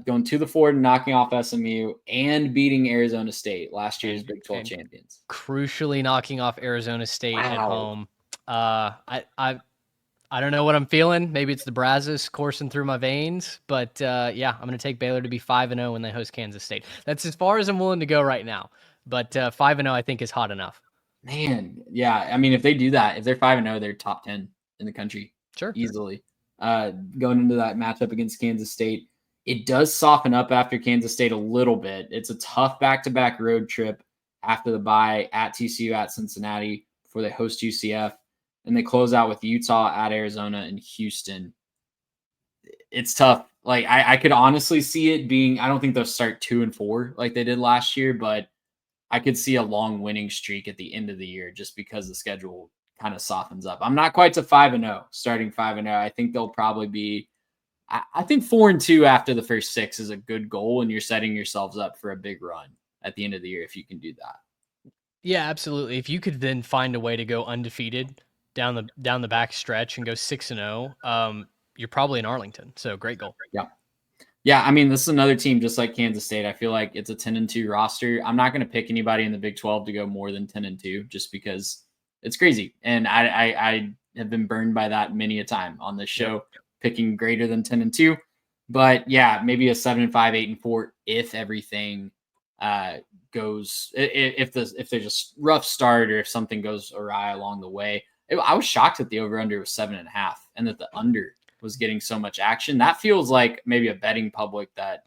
going to the Ford and knocking off SMU and beating Arizona State, last year's Big 12 champions. Crucially knocking off Arizona State at home. I don't know what I'm feeling. Maybe it's the Brazos coursing through my veins, but I'm going to take Baylor to be 5-0 when they host Kansas State. That's as far as I'm willing to go right now, but 5-0 I think is hot enough. Man, yeah. I mean, if they do that, if they're 5-0, they're top 10 in the country. Sure. Easily. Going into that matchup against Kansas State, it does soften up after Kansas State a little bit. It's a tough back-to-back road trip after the bye at TCU, at Cincinnati, before they host UCF. And they close out with Utah, at Arizona, and Houston. It's tough. Like, I could honestly see it being, I don't think they'll start 2-4 like they did last year, but I could see a long winning streak at the end of the year just because the schedule kind of softens up. I'm not quite to 5-0, starting 5-0. I think they'll probably be, I think 4-2 after the first 6 is a good goal, and you're setting yourselves up for a big run at the end of the year if you can do that. Yeah, absolutely. If you could then find a way to go undefeated down the back stretch and go 6-0, you're probably in Arlington. So great goal. Yeah. I mean, this is another team just like Kansas State. I feel like it's a 10-2 roster. I'm not going to pick anybody in the Big 12 to go more than 10-2 just because it's crazy. And I have been burned by that many a time on this show, picking greater than 10-2. But yeah, maybe a 7-5, 8-4 if everything goes, if there's a rough start or if something goes awry along the way. I was shocked that the over-under was 7.5 and that the under was getting so much action. That feels like maybe a betting public that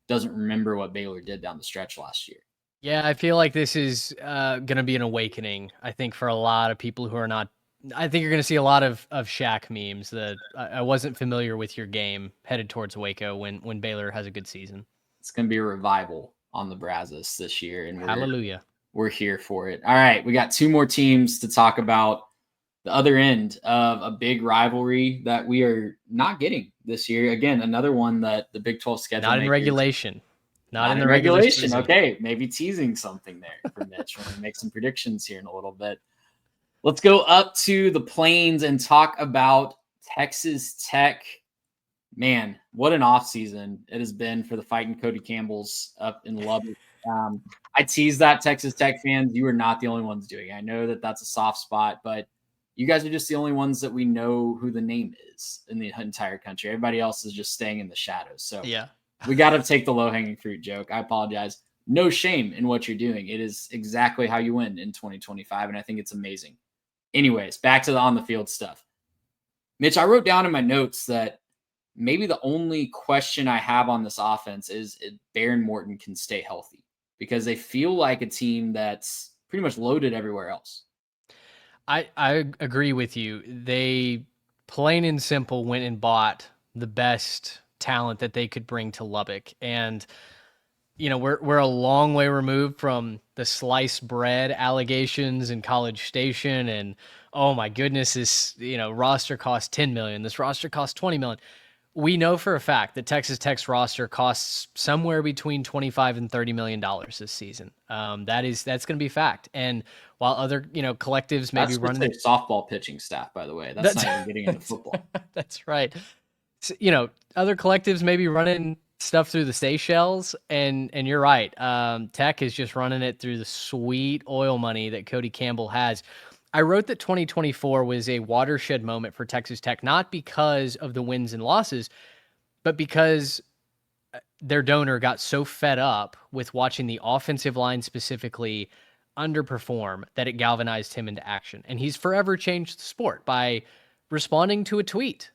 doesn't remember what Baylor did down the stretch last year. Yeah, I feel like this is going to be an awakening, I think, for a lot of people who are not. I think you're going to see a lot of Shaq memes that I wasn't familiar with your game headed towards Waco when Baylor has a good season. It's going to be a revival on the Brazos this year. And hallelujah. We're here for it. All right, we got 2 more teams to talk about. The other end of a big rivalry that we are not getting this year. Again, another one that the Big 12 schedule not in regulation. Not in the regulation. Okay, maybe teasing something there for Mitch when we make some predictions here in a little bit. Let's go up to the Plains and talk about Texas Tech. Man, what an offseason it has been for the Fighting Cody Campbells up in Lubbock. I tease that, Texas Tech fans. You are not the only ones doing it. I know that that's a soft spot, but you guys are just the only ones that we know who the name is in the entire country. Everybody else is just staying in the shadows. So Yeah. we got to take the low-hanging fruit joke. I apologize. No shame in what you're doing. It is exactly how you win in 2025, and I think it's amazing. Anyways, back to the on-the-field stuff. Mitch, I wrote down in my notes that maybe the only question I have on this offense is if Behren Morton can stay healthy, because they feel like a team that's pretty much loaded everywhere else. I agree with you. They plain and simple went and bought the best talent that they could bring to Lubbock. And, we're a long way removed from the sliced bread allegations in College Station. And, oh my goodness, this, roster costs $10 million. This roster costs $20 million. We know for a fact that Texas Tech's roster costs somewhere between $25 and $30 million this season. That's going to be fact. And while other, collectives may be running their softball pitching staff, by the way, that's not even getting into football. That's right. So, other collectives may be running stuff through the Seychelles, and you're right. Tech is just running it through the sweet oil money that Cody Campbell has. I wrote that 2024 was a watershed moment for Texas Tech, not because of the wins and losses, but because their donor got so fed up with watching the offensive line specifically underperform that it galvanized him into action. And he's forever changed the sport by responding to a tweet.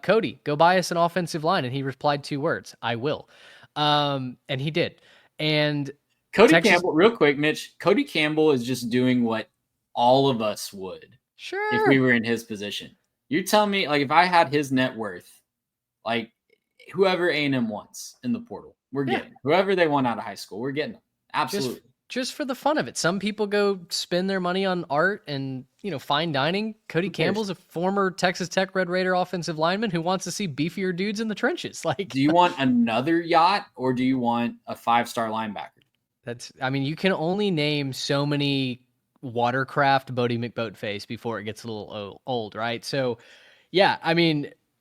Cody, go buy us an offensive line. And he replied 2 words, I will. And he did. And Cody Campbell, real quick, Mitch, Cody Campbell is just doing what all of us would if we were in his position. You're telling me, like, if I had his net worth, like whoever A&M wants in the portal, we're getting whoever they want out of high school, we're getting them. Absolutely. Just for the fun of it. Some people go spend their money on art and, fine dining. Cody Campbell's a former Texas Tech Red Raider offensive lineman who wants to see beefier dudes in the trenches. Like, do you want another yacht or do you want a 5-star linebacker? You can only name so many watercraft Bodie McBoatface before it gets a little old, right? So, yeah,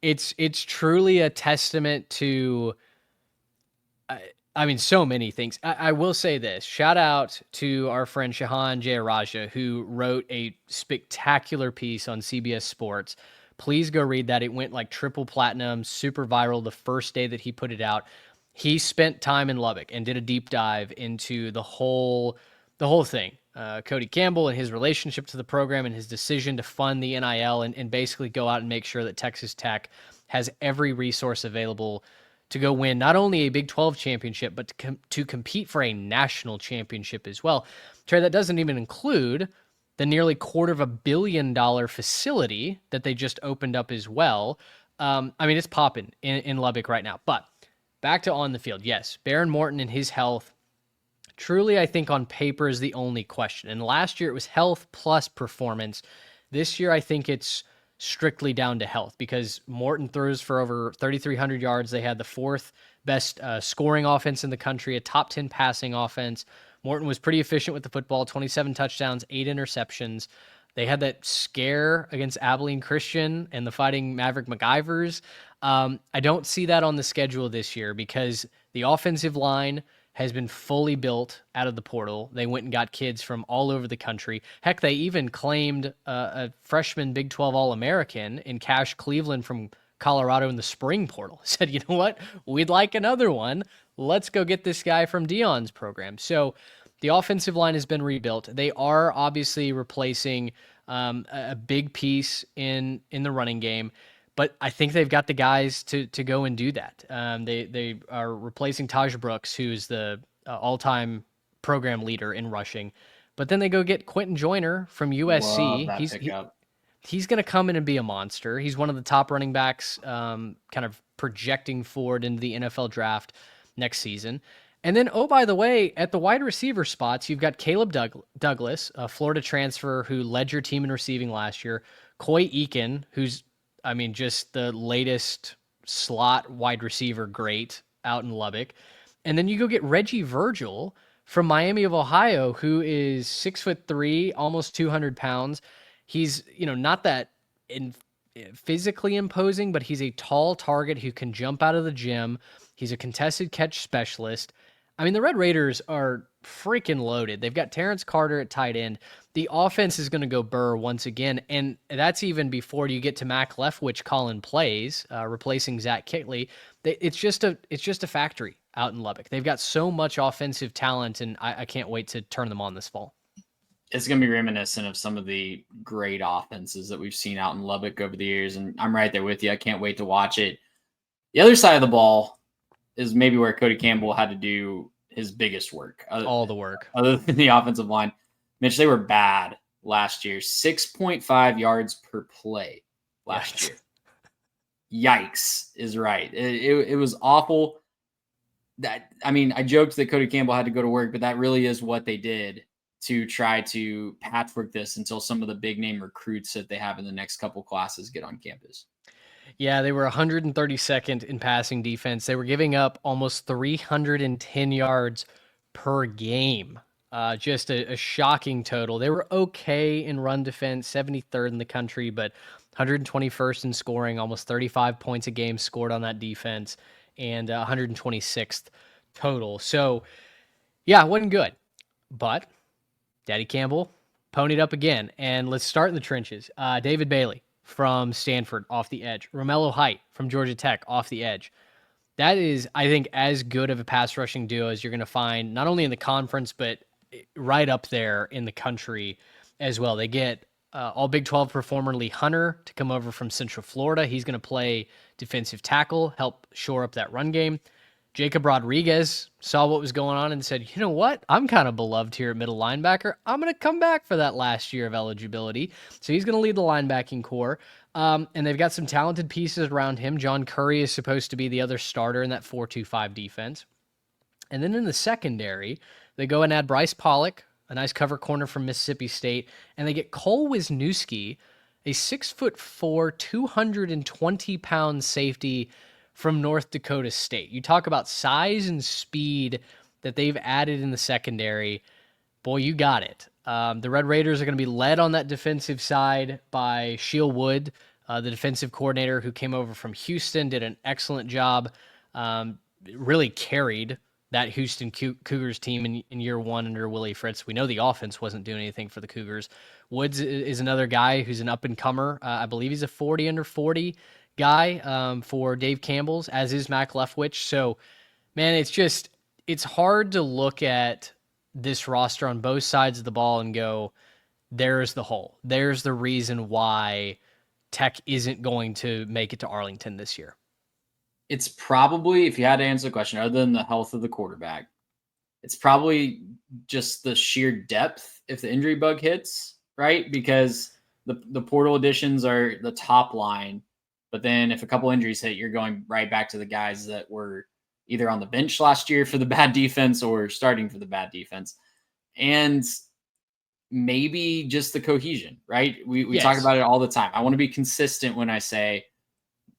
it's truly a testament to, so many things. I will say this, shout out to our friend Shahan Jayaraja, who wrote a spectacular piece on CBS Sports. Please go read that. It went like triple platinum, super viral the first day that he put it out. He spent time in Lubbock and did a deep dive into the whole thing. Cody Campbell and his relationship to the program and his decision to fund the NIL and basically go out and make sure that Texas Tech has every resource available to go win not only a Big 12 championship, but to compete for a national championship as well. Trey, that doesn't even include the nearly $250 million facility that they just opened up as well. It's popping in Lubbock right now. But back to on the field. Yes, Behren Morton and his health truly, I think on paper is the only question. And last year it was health plus performance. This year I think it's strictly down to health because Morton throws for over 3,300 yards. They had the 4th best scoring offense in the country, a top 10 passing offense. Morton was pretty efficient with the football, 27 touchdowns, 8 interceptions. They had that scare against Abilene Christian and the Fighting Maverick MacGyvers. I don't see that on the schedule this year because the offensive line has been fully built out of the portal. They went and got kids from all over the country. Heck, they even claimed a freshman Big 12 All-American in Cash Cleveland from Colorado in the spring portal. Said, you know what? We'd like another one. Let's go get this guy from Dion's program. So the offensive line has been rebuilt. They are obviously replacing a big piece in the running game. But I think they've got the guys to go and do that. They are replacing Taj Brooks, who's the all-time program leader in rushing. But then they go get Quentin Joyner from USC. He's going to come in and be a monster. He's one of the top running backs kind of projecting forward into the NFL draft next season. And then, oh, by the way, at the wide receiver spots, you've got Caleb Douglas, a Florida transfer who led your team in receiving last year. Coy Eakin, who's just the latest slot wide receiver great out in Lubbock. And then you go get Reggie Virgil from Miami of Ohio, who is 6'3", almost 200 pounds. He's, not that physically imposing, but he's a tall target who can jump out of the gym. He's a contested catch specialist. I mean, the Red Raiders are freaking loaded. They've got Terrence Carter at tight end. The offense is going to go Burr once again, and that's even before you get to Mac Leftwich calling plays, replacing Zach Kitley. It's just a factory out in Lubbock. They've got so much offensive talent, and I can't wait to turn them on this fall. It's going to be reminiscent of some of the great offenses that we've seen out in Lubbock over the years, and I'm right there with you. I can't wait to watch it. The other side of the ball is maybe where Cody Campbell had to do his biggest work. All the work. Other than the offensive line. Mitch, they were bad last year. 6.5 yards per play last year. Yikes is right. It was awful. I joked that Cody Campbell had to go to work, but that really is what they did to try to patchwork this until some of the big name recruits that they have in the next couple classes get on campus. Yeah, they were 132nd in passing defense. They were giving up almost 310 yards per game. Just a shocking total. They were okay in run defense, 73rd in the country, but 121st in scoring, almost 35 points a game scored on that defense, and 126th total. So, yeah, it wasn't good. But Daddy Campbell ponied up again, and let's start in the trenches. David Bailey from Stanford off the edge. Romello Height from Georgia Tech off the edge. That is, I think, as good of a pass rushing duo as you're going to find, not only in the conference, but right up there in the country as well. They get all Big 12 performer Lee Hunter to come over from Central Florida. He's going to play defensive tackle, help shore up that run game. Jacob Rodriguez saw what was going on and said, you know what? I'm kind of beloved here at middle linebacker. I'm going to come back for that last year of eligibility. So he's going to lead the linebacking core. And they've got some talented pieces around him. John Curry is supposed to be the other starter in that 4-2-5 defense. And then in the secondary, they go and add Bryce Pollock, a nice cover corner from Mississippi State. And they get Cole Wisniewski, a 6'4", 220-pound safety from North Dakota State. You talk about size and speed that they've added in the secondary. Boy, you got it. The Red Raiders are going to be led on that defensive side by Sheil Wood, the defensive coordinator who came over from Houston, did an excellent job, really carried that Houston Cougars team in year one under Willie Fritz. We know the offense wasn't doing anything for the Cougars. Woods is another guy who's an up-and-comer. I believe he's a 40 under 40 guy for Dave Campbell's, as is Mac Leftwich. So, man, it's hard to look at this roster on both sides of the ball and go, there's the hole. There's the reason why Tech isn't going to make it to Arlington this year. It's probably, if you had to answer the question, other than the health of the quarterback, it's probably just the sheer depth if the injury bug hits, right? Because the portal additions are the top line. But then if a couple injuries hit, you're going right back to the guys that were either on the bench last year for the bad defense or starting for the bad defense. And maybe just the cohesion, right? We talk about it all the time. I want to be consistent when I say,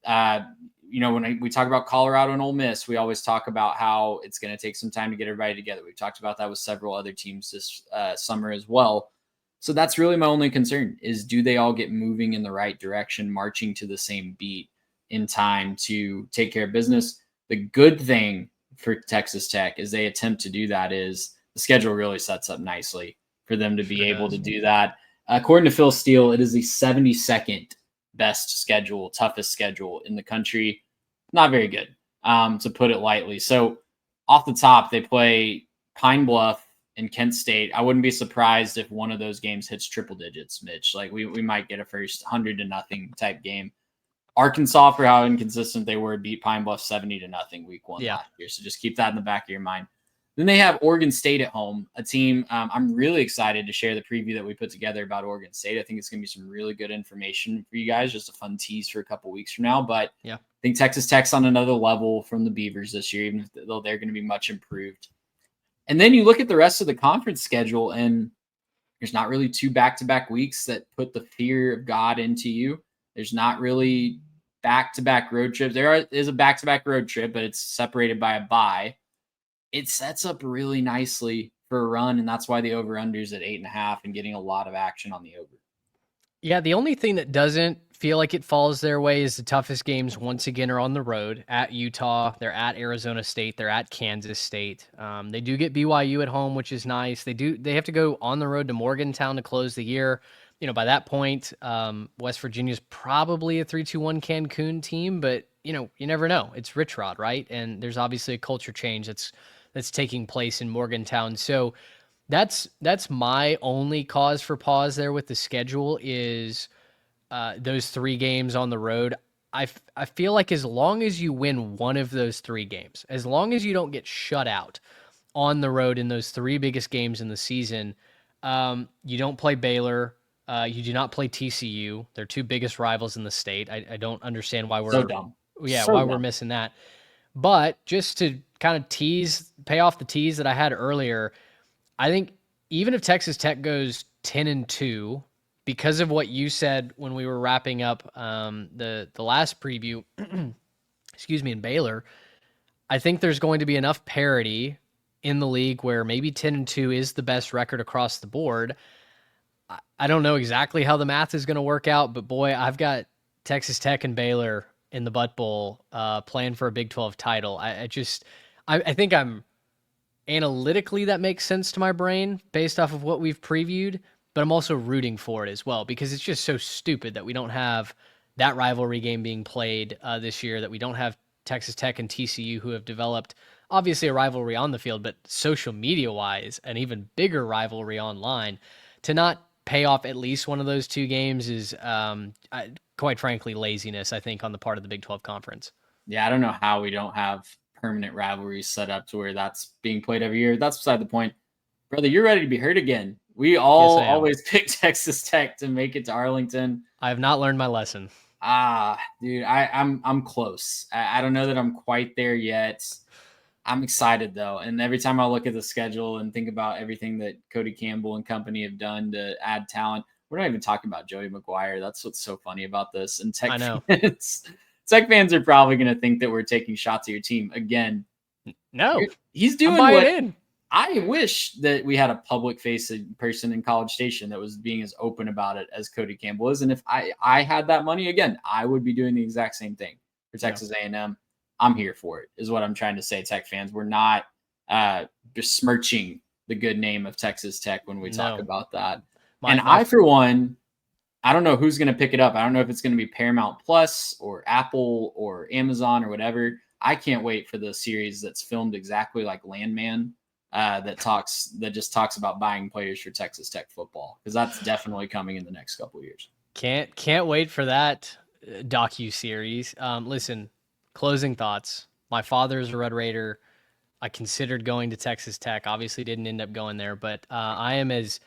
when we talk about Colorado and Ole Miss, we always talk about how it's going to take some time to get everybody together. We've talked about that with several other teams this summer as well. So that's really my only concern is, do they all get moving in the right direction, marching to the same beat in time to take care of business? The good thing for Texas Tech is they attempt to do that is the schedule really sets up nicely for them to be able to do that. According to Phil Steele, it is the 72nd best schedule, toughest schedule in the country. Not very good, to put it lightly. So off the top, they play Pine Bluff and Kent State. I wouldn't be surprised if one of those games hits triple digits, Mitch. Like we might get a first 100-0 type game. Arkansas, for how inconsistent they were, beat Pine Bluff 70-0 week one last year. So just keep that in the back of your mind. Then they have Oregon State at home, a team I'm really excited to share the preview that we put together about Oregon State. I think it's going to be some really good information for you guys, just a fun tease for a couple weeks from now. But I think Texas Tech's on another level from the Beavers this year, even though they're going to be much improved. And then you look at the rest of the conference schedule, and there's not really two back-to-back weeks that put the fear of God into you. There's not really back-to-back road trips. There is a back-to-back road trip, but it's separated by a bye. It sets up really nicely for a run, and that's why the over-under is at 8.5 and getting a lot of action on the over. Yeah, the only thing that doesn't feel like it falls their way is the toughest games once again are on the road at Utah. They're at Arizona State. They're at Kansas State. They do get BYU at home, which is nice. They have to go on the road to Morgantown to close the year. By that point, West Virginia's probably a 3-2-1 Cancun team, but you never know. It's Rich Rod, right? And there's obviously a culture change that's taking place in Morgantown. So that's my only cause for pause there with the schedule is those 3 games on the road. I feel like as long as you win one of those 3 games, as long as you don't get shut out on the road in those 3 biggest games in the season, you don't play Baylor. You do not play TCU. They're 2 biggest rivals in the state. I don't understand why we're So dumb. Yeah, So why dumb. we're missing that. But just to kind of pay off the tease that I had earlier, I think even if Texas Tech goes 10-2, because of what you said when we were wrapping up the last preview, excuse me, in Baylor, I think there's going to be enough parity in the league where maybe 10-2 is the best record across the board. I don't know exactly how the math is going to work out, but boy, I've got Texas Tech and Baylor in the Butt Bowl playing for a Big 12 title. I think I'm analytically that makes sense to my brain based off of what we've previewed, but I'm also rooting for it as well because it's just so stupid that we don't have that rivalry game being played this year, that we don't have Texas Tech and TCU who have developed obviously a rivalry on the field, but social media wise, an even bigger rivalry online. To not pay off at least one of those 2 games is quite frankly laziness, I think, on the part of the Big 12 conference. Yeah, I don't know how we don't have permanent rivalries set up to where that's being played every year. That's beside the point. Brother, you're ready to be hurt again. We always pick Texas Tech to make it to Arlington. I have not learned my lesson. Dude, I'm close. I don't know that I'm quite there yet. I'm excited though. And every time I look at the schedule and think about everything that Cody Campbell and company have done to add talent, we're not even talking about Joey McGuire. That's what's so funny about this. And Tech fans are probably going to think that we're taking shots at your team again. No, he's doing what in. I wish that we had a public facing person in College Station that was being as open about it as Cody Campbell is. And if I had that money again, I would be doing the exact same thing for Texas A&M. I'm here for it is what I'm trying to say. Tech fans, we're not besmirching the good name of Texas Tech when we talk about that. I, for one, I don't know who's going to pick it up. I don't know if it's going to be Paramount Plus or Apple or Amazon or whatever. I can't wait for the series that's filmed exactly like Landman that just talks about buying players for Texas Tech football, because that's definitely coming in the next couple of years. Can't wait for that docu-series. Listen, closing thoughts. My father is a Red Raider. I considered going to Texas Tech. Obviously didn't end up going there, but I am as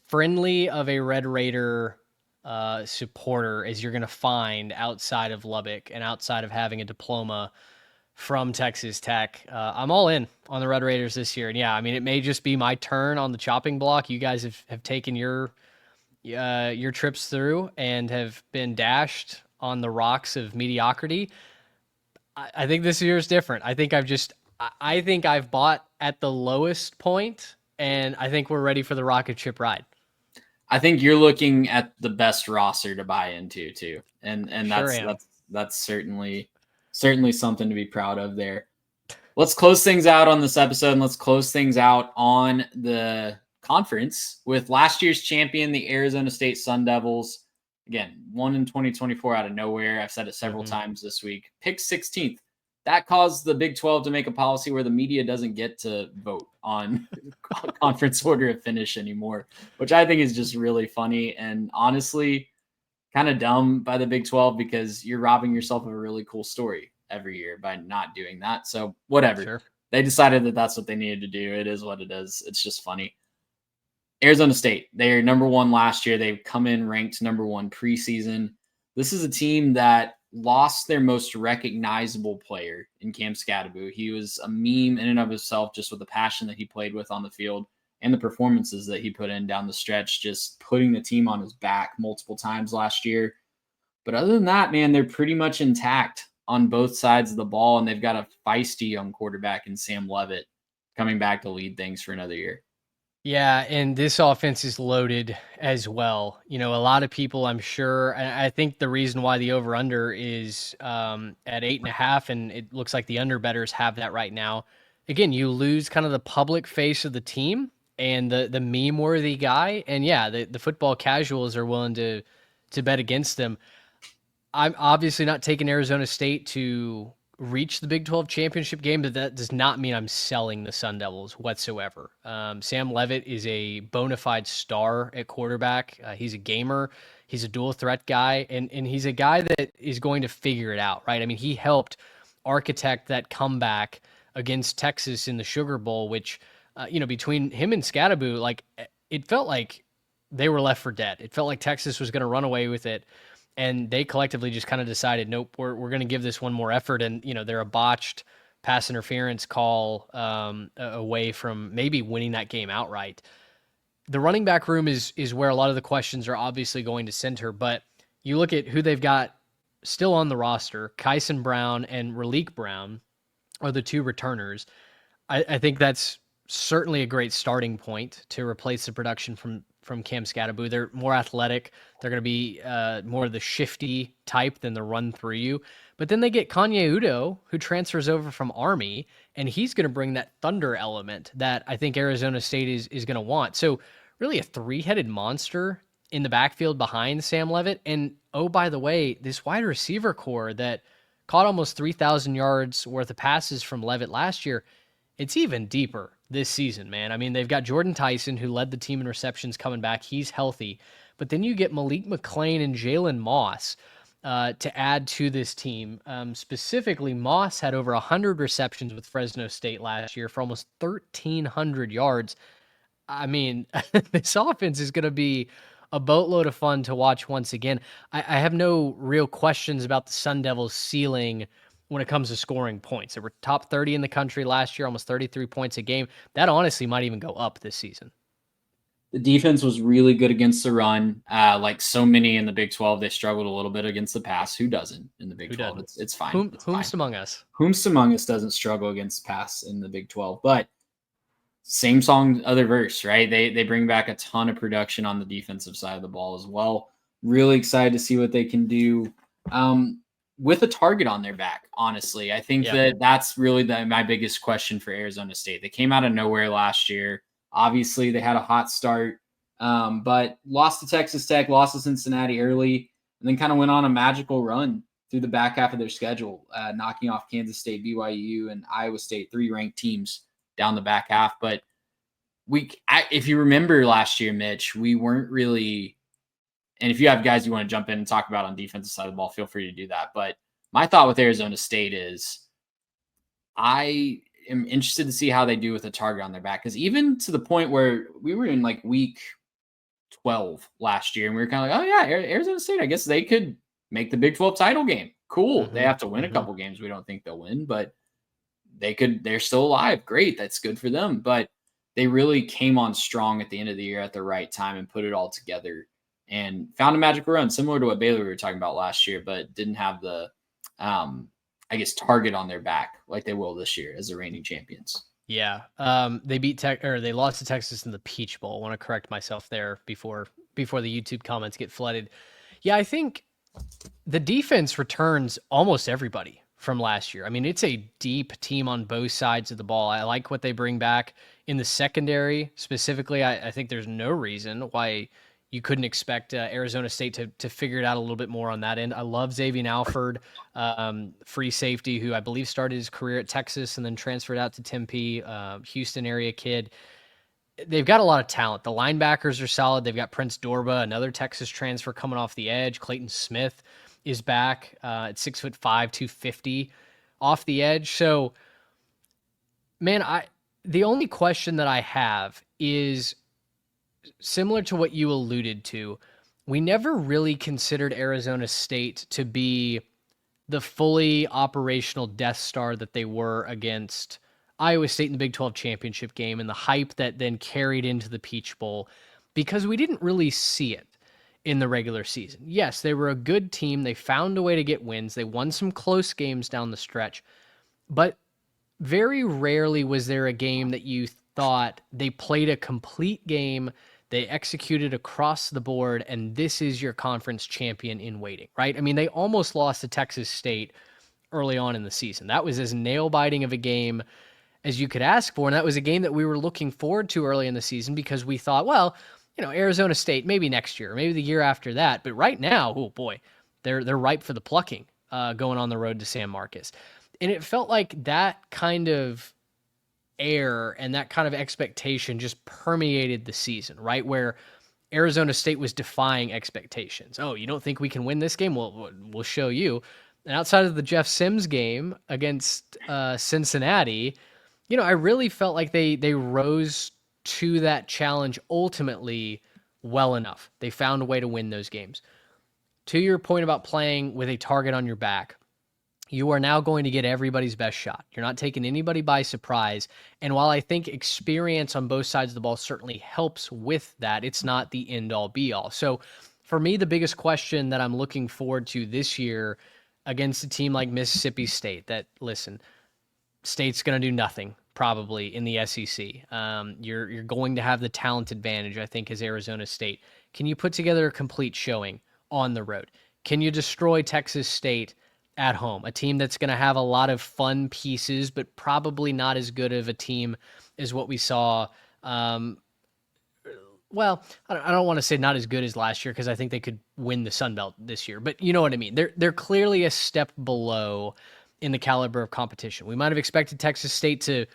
friendly of a Red Raider supporter as you're going to find outside of Lubbock and outside of having a diploma from Texas Tech. I'm all in on the Red Raiders this year. And yeah, I mean, it may just be my turn on the chopping block. You guys have taken your trips through and have been dashed on the rocks of mediocrity. I think this year is different. I think I've bought at the lowest point, and I think we're ready for the rocket ship ride. I think you're looking at the best roster to buy into too. And that's certainly something to be proud of there. Let's close things out on this episode, and let's close things out on the conference with last year's champion, the Arizona State Sun Devils. Again, won in 2024 out of nowhere. I've said it several times this week. Picked 16th. That caused the Big 12 to make a policy where the media doesn't get to vote on conference order of finish anymore, which I think is just really funny and honestly kind of dumb by the Big 12, because you're robbing yourself of a really cool story every year by not doing that. So whatever. Sure. They decided that that's what they needed to do. It is what it is. It's just funny. Arizona State, they're number 1 last year. They've come in ranked number 1 preseason. This is a team that lost their most recognizable player in Cam Scadaboo. He was a meme in and of himself, just with the passion that he played with on the field and the performances that he put in down the stretch, just putting the team on his back multiple times last year. But other than that, man, they're pretty much intact on both sides of the ball, and they've got a feisty young quarterback in Sam Leavitt coming back to lead things for another year. Yeah, and this offense is loaded as well. You know, a lot of people, I'm sure, and I think the reason why the over/under is at 8.5, and it looks like the under bettors have that right now. Again, you lose kind of the public face of the team and the meme worthy guy, and yeah, the football casuals are willing to bet against them. I'm obviously not taking Arizona State to reach the Big 12 championship game, but that does not mean I'm selling the Sun Devils whatsoever. Sam Leavitt is a bona fide star at quarterback. He's a gamer. He's a dual threat guy, and he's a guy that is going to figure it out, right? I mean, he helped architect that comeback against Texas in the Sugar Bowl, which, between him and Scatterbo, like, it felt like they were left for dead. It felt like Texas was going to run away with it. And they collectively just kind of decided, nope, we're going to give this one more effort. And, they're a botched pass interference call away from maybe winning that game outright. The running back room is where a lot of the questions are obviously going to center. But you look at who they've got still on the roster, Kyson Brown and Raleek Brown are the two returners. I think that's certainly a great starting point to replace the production from Cam Scatterbo. They're more athletic. They're going to be more of the shifty type than the run through you. But then they get Kanye Udo, who transfers over from Army, and he's going to bring that thunder element that I think Arizona State is going to want. So really a three-headed monster in the backfield behind Sam Leavitt. And, oh, by the way, this wide receiver core that caught almost 3,000 yards worth of passes from Leavitt last year, it's even deeper this season, man. I mean, they've got Jordan Tyson, who led the team in receptions, coming back. He's healthy. But then you get Malik McClain and Jalen Moss to add to this team. Specifically, Moss had over 100 receptions with Fresno State last year for almost 1,300 yards. I mean, this offense is going to be a boatload of fun to watch once again. I have no real questions about the Sun Devils' ceiling when it comes to scoring points. They were top 30 in the country last year, almost 33 points a game. That honestly might even go up this season. The defense was really good against the run. Like so many in the Big 12, they struggled a little bit against the pass. Who doesn't in the Big 12? It's fine. Whomst among us? Whomst among us doesn't struggle against pass in the Big 12. But same song, other verse, right? They bring back a ton of production on the defensive side of the ball as well. Really excited to see what they can do. With a target on their back, honestly. I think that's really my biggest question for Arizona State. They came out of nowhere last year. Obviously, they had a hot start, but lost to Texas Tech, lost to Cincinnati early, and then kind of went on a magical run through the back half of their schedule, knocking off Kansas State, BYU, and Iowa State, 3 ranked teams down the back half. But if you remember last year, Mitch, we weren't really – and if you have guys you want to jump in and talk about on defensive side of the ball, feel free to do that. But my thought with Arizona State is I am interested to see how they do with a target on their back. Because even to the point where we were in like week 12 last year, and we were kind of like, oh, yeah, Arizona State, I guess they could make the Big 12 title game. Cool. Mm-hmm. They have to win a couple games. We don't think they'll win, but they're still alive. Great. That's good for them. But they really came on strong at the end of the year at the right time and put it all together and found a magical run, similar to what Baylor we were talking about last year, but didn't have the, target on their back like they will this year as the reigning champions. Yeah. They lost to Texas in the Peach Bowl. I want to correct myself there before the YouTube comments get flooded. Yeah, I think the defense returns almost everybody from last year. I mean, it's a deep team on both sides of the ball. I like what they bring back in the secondary specifically. I think there's no reason why you couldn't expect Arizona State to figure it out a little bit more on that end. I love Xavier Alford, free safety, who I believe started his career at Texas and then transferred out to Tempe, Houston area kid. They've got a lot of talent. The linebackers are solid. They've got Prince Dorba, another Texas transfer coming off the edge. Clayton Smith is back at 6'5", 250 off the edge. So, man, the only question that I have is similar to what you alluded to. We never really considered Arizona State to be the fully operational Death Star that they were against Iowa State in the Big 12 championship game, and the hype that then carried into the Peach Bowl, because we didn't really see it in the regular season. Yes, they were a good team. They found a way to get wins. They won some close games down the stretch, but very rarely was there a game that you thought they played a complete game. They executed across the board, and this is your conference champion in waiting, right? I mean, they almost lost to Texas State early on in the season. That was as nail-biting of a game as you could ask for, and that was a game that we were looking forward to early in the season because we thought, well, Arizona State, maybe next year, maybe the year after that. But right now, oh boy, they're ripe for the plucking going on the road to San Marcos. And it felt like that kind of air and that kind of expectation just permeated the season, right? Where Arizona State was defying expectations. Oh, you don't think we can win this game? Well, we'll show you. And outside of the Jeff Sims game against Cincinnati, I really felt like they rose to that challenge ultimately well enough. They found a way to win those games. To your point about playing with a target on your back, you are now going to get everybody's best shot. You're not taking anybody by surprise. And while I think experience on both sides of the ball certainly helps with that, it's not the end-all be-all. So for me, the biggest question that I'm looking forward to this year against a team like Mississippi State, that, listen, State's going to do nothing probably in the SEC. You're going to have the talent advantage, I think, as Arizona State. Can you put together a complete showing on the road? Can you destroy Texas State at home, a team that's going to have a lot of fun pieces, but probably not as good of a team as what we saw? Well, I don't want to say not as good as last year because I think they could win the Sun Belt this year, but you know what I mean. They're clearly a step below in the caliber of competition. We might have expected Texas State to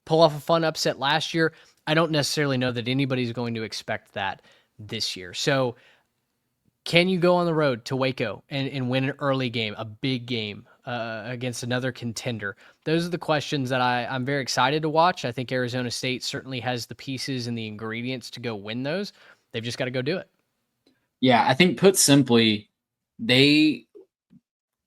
pull off a fun upset last year. I don't necessarily know that anybody's going to expect that this year. So can you go on the road to Waco and win an early game, a big game against another contender? Those are the questions that I'm very excited to watch. I think Arizona State certainly has the pieces and the ingredients to go win those. They've just got to go do it. Yeah, I think put simply, they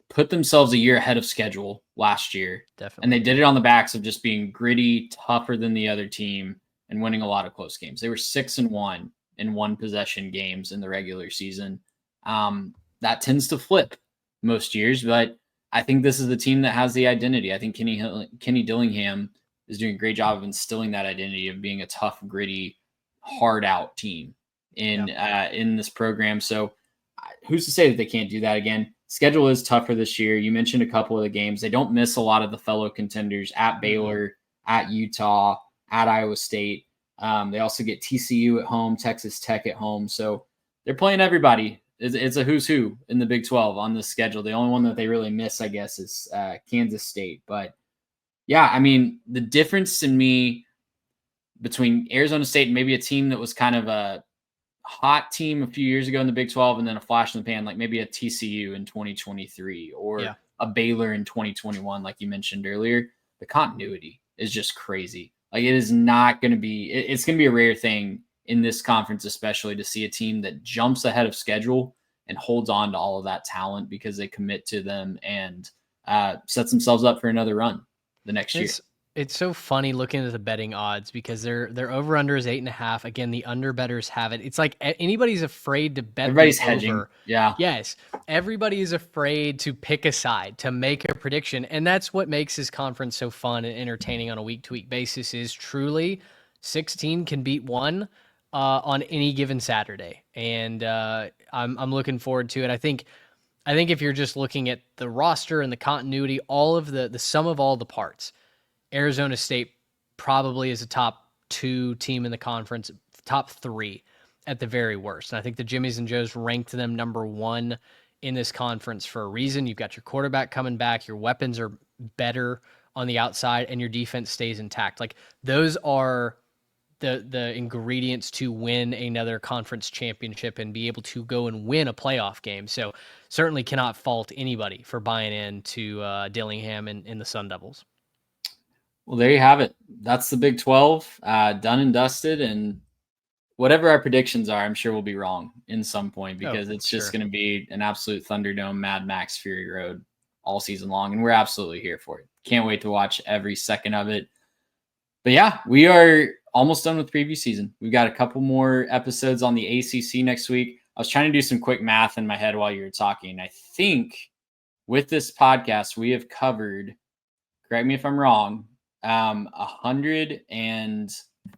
put themselves a year ahead of schedule last year. Definitely. And they did it on the backs of just being gritty, tougher than the other team, and winning a lot of close games. They were 6-1 in one possession games in the regular season. That tends to flip most years, but I think this is the team that has the identity. I think Kenny Dillingham is doing a great job of instilling that identity of being a tough, gritty, hard out team in this program. So who's to say that they can't do that again? Schedule is tougher this year. You mentioned a couple of the games. They don't miss a lot of the fellow contenders at Baylor, at Utah, at Iowa State. They also get TCU at home, Texas Tech at home. So they're playing everybody. It's a who's who in the Big 12 on this schedule. The only one that they really miss, I guess, is Kansas State. But, yeah, I mean, the difference in me between Arizona State and maybe a team that was kind of a hot team a few years ago in the Big 12 and then a flash in the pan, like maybe a TCU in 2023 or a Baylor in 2021, like you mentioned earlier, the continuity is just crazy. Like it is not going to be – it's going to be a rare thing in this conference, especially to see a team that jumps ahead of schedule and holds on to all of that talent because they commit to them and sets themselves up for another run the next year. It's so funny looking at the betting odds because their over under is 8.5. Again, the under bettors have it. It's like anybody's afraid to bet. Everybody's hedging. Over. Yeah. Yes. Everybody is afraid to pick a side, to make a prediction. And that's what makes this conference so fun and entertaining on a week-to-week basis is truly 16 can beat 1 on any given Saturday. And I'm looking forward to it. I think if you're just looking at the roster and the continuity, all of the sum of all the parts, Arizona State probably is a top 2 team in the conference, top 3 at the very worst. And I think the Jimmies and Joes ranked them number 1 in this conference for a reason. You've got your quarterback coming back, your weapons are better on the outside, and your defense stays intact. Like those are the ingredients to win another conference championship and be able to go and win a playoff game. So certainly cannot fault anybody for buying into Dillingham and the Sun Devils. Well, there you have it. That's the Big 12 done and dusted. And whatever our predictions are, I'm sure we'll be wrong in some point because it's just going to be an absolute Thunderdome, Mad Max Fury Road all season long. And we're absolutely here for it. Can't wait to watch every second of it. But yeah, we are almost done with preview season. We've got a couple more episodes on the ACC next week. I was trying to do some quick math in my head while you were talking. I think with this podcast, we have covered, correct me if I'm wrong, 100 and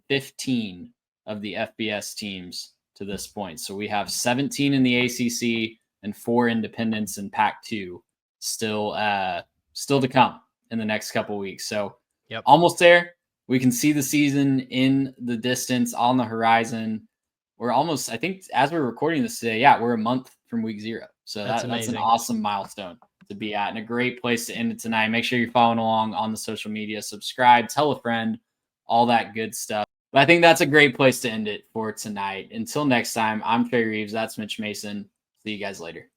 15 of the FBS teams to this point. So we have 17 in the ACC and 4 independents in Pac-2 still to come in the next couple weeks. So almost there. We can see the season in the distance on the horizon. We're almost, I think, as we're recording this today, we're a month from week 0. So that's an awesome milestone to be at and a great place to end it tonight. Make sure you're following along on the social media, subscribe, tell a friend, all that good stuff. But I think that's a great place to end it for tonight. Until next time, I'm Trey Reeves. That's Mitch Mason. See you guys later.